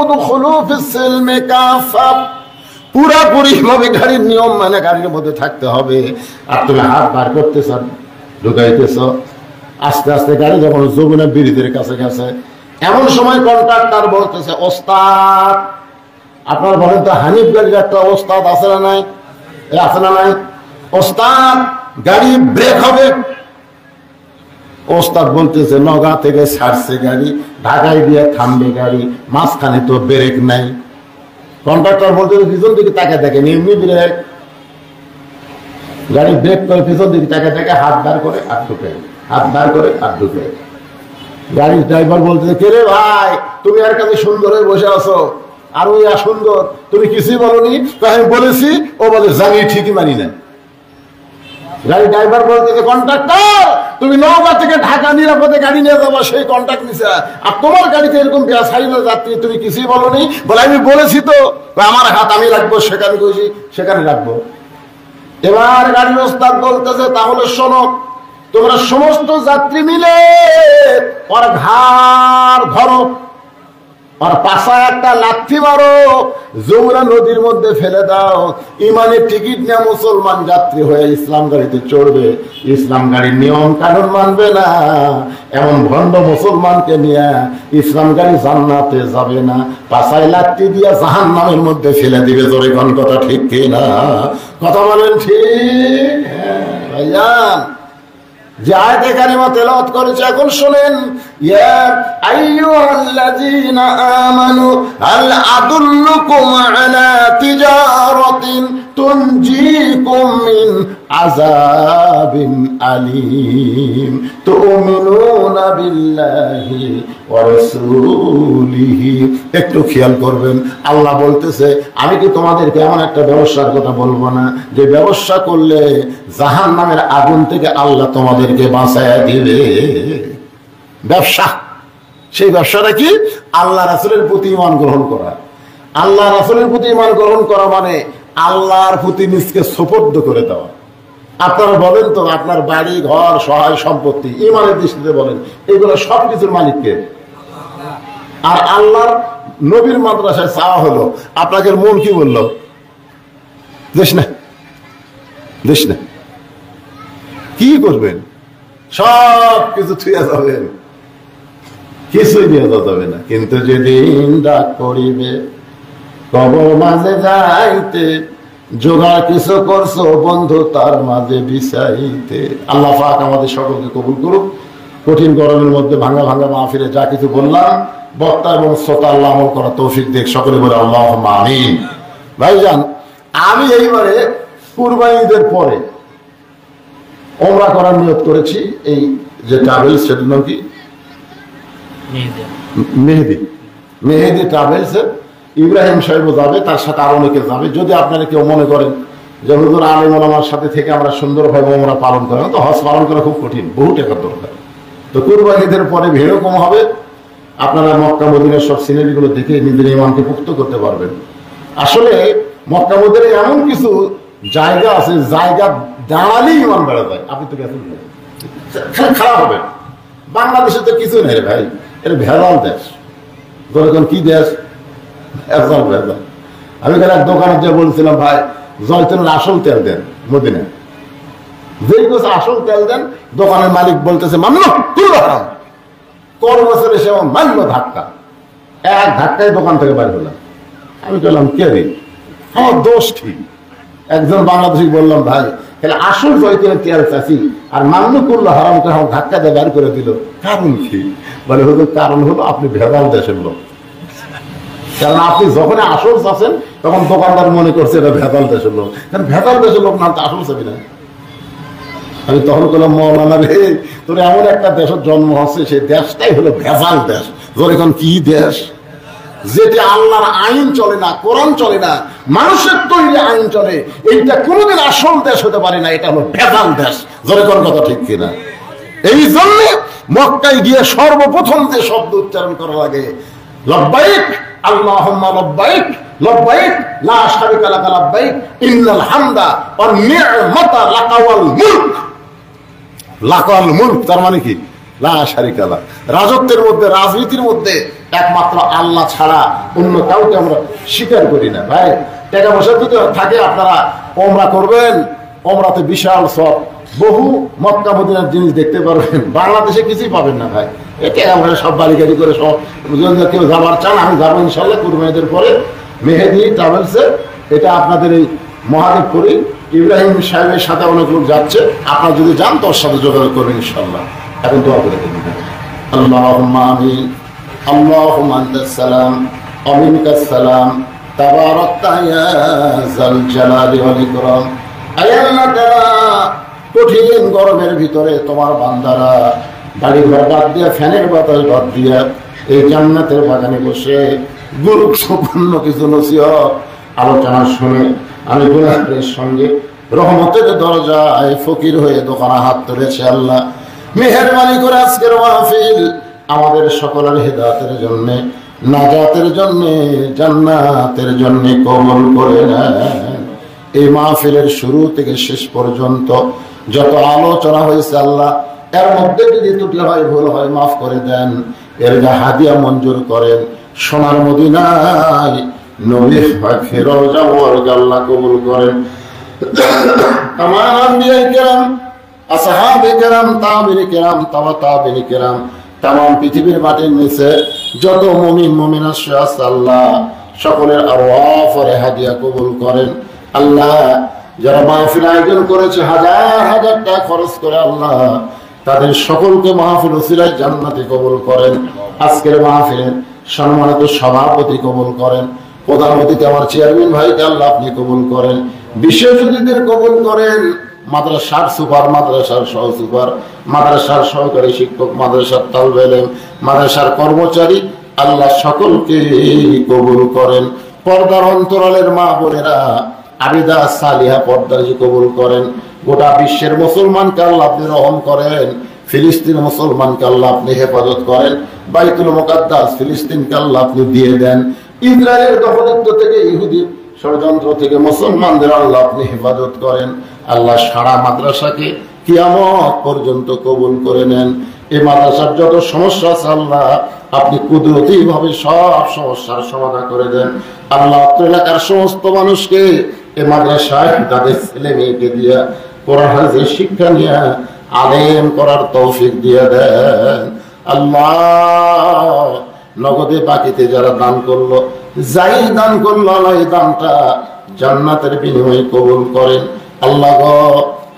পুরাপুরি ভাবে গাড়ির নিয়ম মানে গাড়ির মধ্যে থাকতে হবে। আর তুমি হাত বার করতেছ, ঢুকাইতেছ, আস্তে আস্তে গাড়ি যখন যমুনা ব্রিজের কাছে গেছে, এমন সময় কন্ট্রাক্টর বলতেছে, ওস্তাদ আপনার বলেন তো হানিফ গাড়ির একটা ওস্তাদ আছে না নাই? আছে না নাই? ওস্তাদ গাড়ি ব্রেক হবে। ওস্তাদ বলতেছে, নগা থেকে ছাড়ছে গাড়ি, ঢাকায় দিয়ে থামবে গাড়ি, মাঝখানে তো ব্রেক নাই। কন্ট্রাক্টর বলতেছে, পিছন দিকে তাকে দেখেন, এমনি ব্রেক। গাড়ি ব্রেক করে পিছন দিকে তাকে দেখে হাত বার করে আর ঢুকে, হাত বার করে আর ঢুকে। গাড়ির ড্রাইভার বলতেছে, কে রে ভাই তুমি আর কাছে সুন্দর হয়ে বসে আছো, আর ওই সুন্দর, তুমি কিছুই বলনি? আমি বলেছি। ও বলে জানি, ঠিকই মানি না। গাড়ি ড্রাইভার বলতেছে, কন্ট্রাক্টর তুমি নওগাঁ থেকে ঢাকা নিরাপদে গাড়ি নিয়ে যাবো, সেই কন্ট্রাক্ট নিছে, আর তোমার গাড়িতে এরকম বেসাইল যাত্রী, তুমি কিছুই বলনি? বলে আমি বলেছি তো, আমার হাত আমি রাখবো, সেখানে খুশি সেখানে রাখবো। এবার গাড়ির ওস্তাদ বলতেছে, তাহলে শোনো, তোমরা সমস্ত যাত্রী মিলে ওর ঘাড় ধরো, আর পাশায় একটা লাথি মারো, যমুনা নদীর মধ্যে ফেলে দাও। ইমানের টিকিট নিয়ে মুসলমান যাত্রী হয়ে ইসলাম গাড়িতে চড়বে, ইসলাম গাড়ির নিয়ম কানুন মানবে না, এমন ভণ্ড মুসলমানকে নিয়ে ইসলাম গাড়ি জান্নাতে যাবে না, পাশায় লাথি দিয়ে জাহান্নামের মধ্যে ফেলে দিবে। জোরে কোন কথা ঠিক কিনা? কথা বলেন ঠিক? ভাইজান যে আয়াতে কারিমা তেলাওয়াত করেছে এখন শুনেন, ইয়া আইয়ুহাল্লাযীনা আমানু হাল আদুল্লুকুম আলা তিজারাতিন তুনজিকুম মিন আযাবিন আলীম। তুমিনুনা বিল্লাহি ওয়া রাসূলিহি। একটু খেয়াল করবেন, আল্লাহ বলতেছে আমি কি তোমাদেরকে এমন একটা ব্যবসার কথা বলবো না যে ব্যবসা করলে জাহান্নামের আগুন থেকে আল্লাহ তোমাদেরকে বাঁচায়া দিবে। ব্যবসা, সেই ব্যবসাটা কি? আল্লাহ রাসূলের প্রতি ঈমান গ্রহণ করা। আল্লাহ রাসূলের প্রতি ঈমান গ্রহণ করা মানে আল্লাহর প্রতি নিজকে সুপর্দ করে দেওয়া। আপনারা বলেন তো, আপনার বাড়ি ঘর সহায় সম্পত্তি ঈমানের দৃষ্টিতে বলেন, এগুলো সবকিছুর মালিককে। আর আল্লাহর নবীর মাদ্রাসায় চাওয়া হলো, আপনাকে মন কি বললো? দেশ না, দেশ না, কি করবেন? সব কিছু ছুঁয়ে যাবেন, কিছুই নিয়ে যাবে না। কিন্তু যেদিন ডাক পড়িবে কবর মাঝে যাইতে, জোগাড় কিছু করছো বন্ধু তার মাঝে বিছাইতে। আল্লাহ পাক আমাদের সকলকে কবুল করুক। কঠিন গরমের মধ্যে ভাঙা ভাঙা মাহফিলে যা কিছু বললাম, বক্তা এবং শ্রোতা আল্লাহ আমল করার তৌফিক দেখ, সকলে বলে আল্লাহুম্মা আমিন। ভাইজান, আমি এইবারে কুরবানি ঈদের পরে ওমরা করার নিয়ত করেছি। এই যে ট্রাভেলস, সেটার নাম কি? মেহেদি। মেহেদি ট্রাভেলস ইব্রাহিম সাহেব যাবে, তার সাথে আরো অনেকে যাবে। যদি আপনারা কেউ মনে করেন যে হুজুর আলেম ওলামার সাথে থেকে আমরা সুন্দরভাবে ওমরা পালন করেন, তো হজ পালন করা খুব কঠিন, বহু টাকার দরকার। তো কুরবানি ঈদের পরে ভিড়ও কম হবে, আপনারা মক্কা মদিনার সব সিনারিগুলো দেখে নিজের ঈমানকে পুক্ত করতে পারবেন। আসলে মক্কা মদিনায় এমন কিছু জায়গা আছে, জায়গা দাঁড়ালেই ঈমান বেড়ে যায়। আপনি তো গেছেন, খারাপ হবে। বাংলাদেশে তো কিছু নেই রে ভাই, এটা ভেজাল দেশ। এখন কি দেশ? ভেজাল ভেজাল। আমি এক দোকানে যে বলছিলাম, ভাই জয়তুনের আসল তেল দেন মদিনায়, যেই বছর আসল তেল দেন, দোকানের মালিক বলতেছে মানলো তুলো হারাম। কর্মচারী সে মানলো ধাক্কা, এক ধাক্কায় দোকান থেকে বাইরে হলাম। আমি বললাম কে রে, আমার দোষ ঠিক। একজন বাংলাদেশি বললাম, ভাই তাহলে আসল জয়তুনের তেল চাষি আর মান্য করলো হারাম করে আমার ধাক্কা দিয়ে বাইর করে দিল, কারণ কি? বলে হুজুর কারণ হলো আপনি ভেজাল দেশের লোক। কারণ আপনি যখন আসল চাচ্ছেন তখন দোকানদার মনে করছে এটা ভেজাল দেশের লোক, কারণ ভেজাল দেশের লোক না তো আসল চাবি না। আমি তখন বললাম, মৌলানা রে তোর এমন একটা দেশের জন্ম হচ্ছে, সেই দেশটাই হলো ভেজাল দেশ। তোর এখন কি দেশ? যেটা আল্লাহর আইন চলে না, কোরআন চলে না, মানুষের তৈরি আইন চলে, এইটা কোনোদিন আসল দেশ হতে পারে না, এটা হলো ভেজাল দেশ। জোরে কোন কথা ঠিক কিনা? এই জন্য মক্কায় গিয়ে সর্বপ্রথম যে শব্দ উচ্চারণ করা লাগে, লব্বাইক আল্লাহুম্মা লব্বাইক লব্বাইক লা শারিকা লাকা লব্বাইক ইন্নাল হামদা ওয়ান নি'মাতা লাকা ওয়াল মুলক। লাকা ওয়াল মুলক তার মানে কি? লা শারিকা লাক। রাজত্বের মধ্যে, রাজনীতির মধ্যে একমাত্র আল্লাহ ছাড়া অন্য কাউকে আমরা স্বীকার করি না। ভাই টাকা পয়সা যদি থাকে আপনারা ওমরা করবেন, ওমরাতে বিশাল সব, বহু মক্কা মদিনার জিনিস দেখতে পারবেন। বাংলাদেশে কিছুই পাবেন না ভাই। এটা আমরা সব বাড়ি করে সব, কেউ যাবার চান আমি যাবো ইনশাল্লাহ কুরবানিদের পরে মেহেদি ট্রাভেলসে। এটা আপনাদের এই মহাদেবপুরে ইব্রাহিম সাহেবের সাথে অনেক লোক যাচ্ছে, আপনারা যদি যান তোর সাথে যোগাযোগ করবেন ইনশাল্লাহ। এখন দোয়া করে দেবেন। আল্লাহুম্মা আমিন। আল্লাহুম্মা আনতাস সালাম ওয়া মিনকাস সালাম তাবারাকতা ইয়া যাল জালালি ওয়াল ইকরাম। আল্লাহ তাআলা কঠিন গরমের ভিতরে তোমার বান্দারা বাড়ি ঘর বাদ দিয়ে, ফ্যানের বাতাস বাদ দিয়ে এই জান্নাতের বাগানে বসে গুরুত্বপূর্ণ কিছু নসিহত আলোচনা শুনে আমি গুনাহের সঙ্গে রহমতের দরজায় ফকির হয়ে দোকানে হাত তুলেছি। আল্লাহ মেহেরবানি করে আজকের মাহফিল আমাদের সকলের হেদায়েতের জন্য, নাজাতের জন্য, জান্নাতের জন্য কবুল করে নেন। এই মাহফিলের শুরু থেকে শেষ পর্যন্ত যত আলোচনা হয়েছে আল্লাহ, এর মধ্যে যদি ত্রুটি হয়, ভুল হয়, মাফ করে দেন। এর হাদিয়া মঞ্জুর করেন। সোনার মদিনায় নবী ফেরোজা ওয়ার্গ আল্লাহ কবুল করেন। তামাম আম্বিয়া কেরাম, আসহাবে কেরাম, তাবিঈ কেরাম, তাবিঈ কেরাম, তামাম পৃথিবীর মাটির নিচে যত মুমিন মুমিনাত আছে আল্লাহ সকলের আরওয়াহ হাদিয়া কবুল করেন। আল্লাহ যারা মাহফিল আয়োজন করেছে হাজার হাজার টাকা খরচ করে, আল্লাহ তাদের সকলকে মাহফিল ওসিলায় জান্নাতে কবুল করেন। আজকের মাহফিলের সম্মানিত সভাপতি কবুল করেন, প্রধান অতিথি আমার চেয়ারম্যান ভাইকে আল্লাহ আপনি কবুল করেন, বিশেষ অতিথিদের কবুল করেন। মাদ্রাসার সুপার, মাদ্রাসার সহ সুপার, মাদ্রাসার সহকারী শিক্ষক, মাদ্রাসার তালবে ইলম, মাদ্রাসার কর্মচারী, আল্লাহ সকলকে কবুল করেন। পর্দার অন্তরালের মা বোনেরা, আবিদা সালিহা পর্দাজি কবুল করেন। গোটা বিশ্বের মুসলমানকে আল্লাহ আপনি রহম করেন। ফিলিস্তিন মুসলমানকে আল্লাহ আপনি হেফাজত করেন। বাইতুল মুকাদ্দাস ফিলিস্তিনকে আল্লাহ আপনি দিয়ে দেন। ইসরায়েলের দখলত্ব থেকে, ইহুদি ষড়যন্ত্র থেকে মুসলমানদের আল্লাহ আপনি হেফাজত করেন। আল্লাহ সারা মাদ্রাসাকে কিয়ামত পর্যন্ত কবুল করে নেন। এই মাদ্রাসার যত সমস্যা আছে আল্লাহ আপনি কুদরতি ভাবে সব সমস্যার সমাধান করে দেন। আল্লাহ আপনার এলাকার সমস্ত মানুষকে এই মাদ্রাসায় তাদের ছেলে মেয়েকে দিয়া কোরআন হাদিসের শিক্ষা নিয়ে আলেম করার তৌফিক দিয়ে দেন। আল্লাহ নগদে বাকিতে যারা দান করলো, যাই দান করলো, আল্লাহ এই দানটা জান্নাতের বিনিময়ে কবুল করেন। আল্লাহ গো,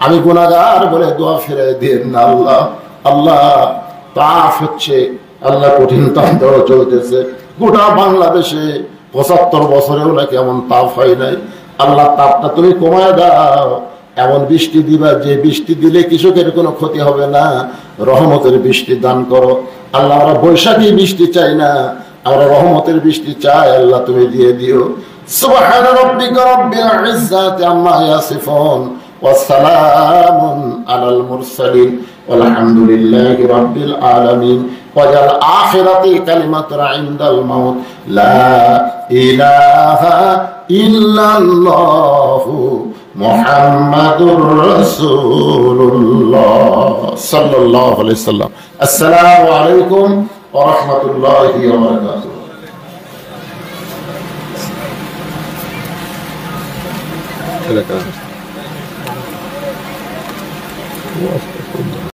আমি গুনাহগার বলে দোয়া ফিরাই দিন না আল্লাহ। আল্লাহ তাফ হচ্ছে, আল্লাহ কঠিন তন্ত্র চলতেছে গোটা বাংলাদেশে। ৭৫ বছরেও নাকি এমন তাপ হয় নাই। আল্লাহ তাপটা তুমি কমায় দাও, এমন বৃষ্টি দিবা যে বৃষ্টি দিলে কৃষকের কোনো ক্ষতি হবে না। রহমতের বৃষ্টি দান করো আল্লাহ। আমরা বৈশাখী বৃষ্টি চাই না, আমরা রহমতের বৃষ্টি চাই। আল্লাহ তুমি দিয়ে দিও। সুবহান রাব্বিকা রাব্বিল ইজ্জাতি আম্মা ইয়াসিফুন ওয়া সালামুন আলাল মুরসালিন ওয়ালহামদুলিল্লাহি রাব্বিল আলামিন। ওয়াজাল আখিরাতি কালিমাতুন ইনদাল মাউত লা ইলাহা ইল্লাল্লাহু মুহাম্মাদুর রাসূলুল্লাহ সাল্লাল্লাহু আলাইহি ওয়াসাল্লাম। আসসালামু আলাইকুম ওয়া রাহমাতুল্লাহি ওয়া বারাকাতুহু।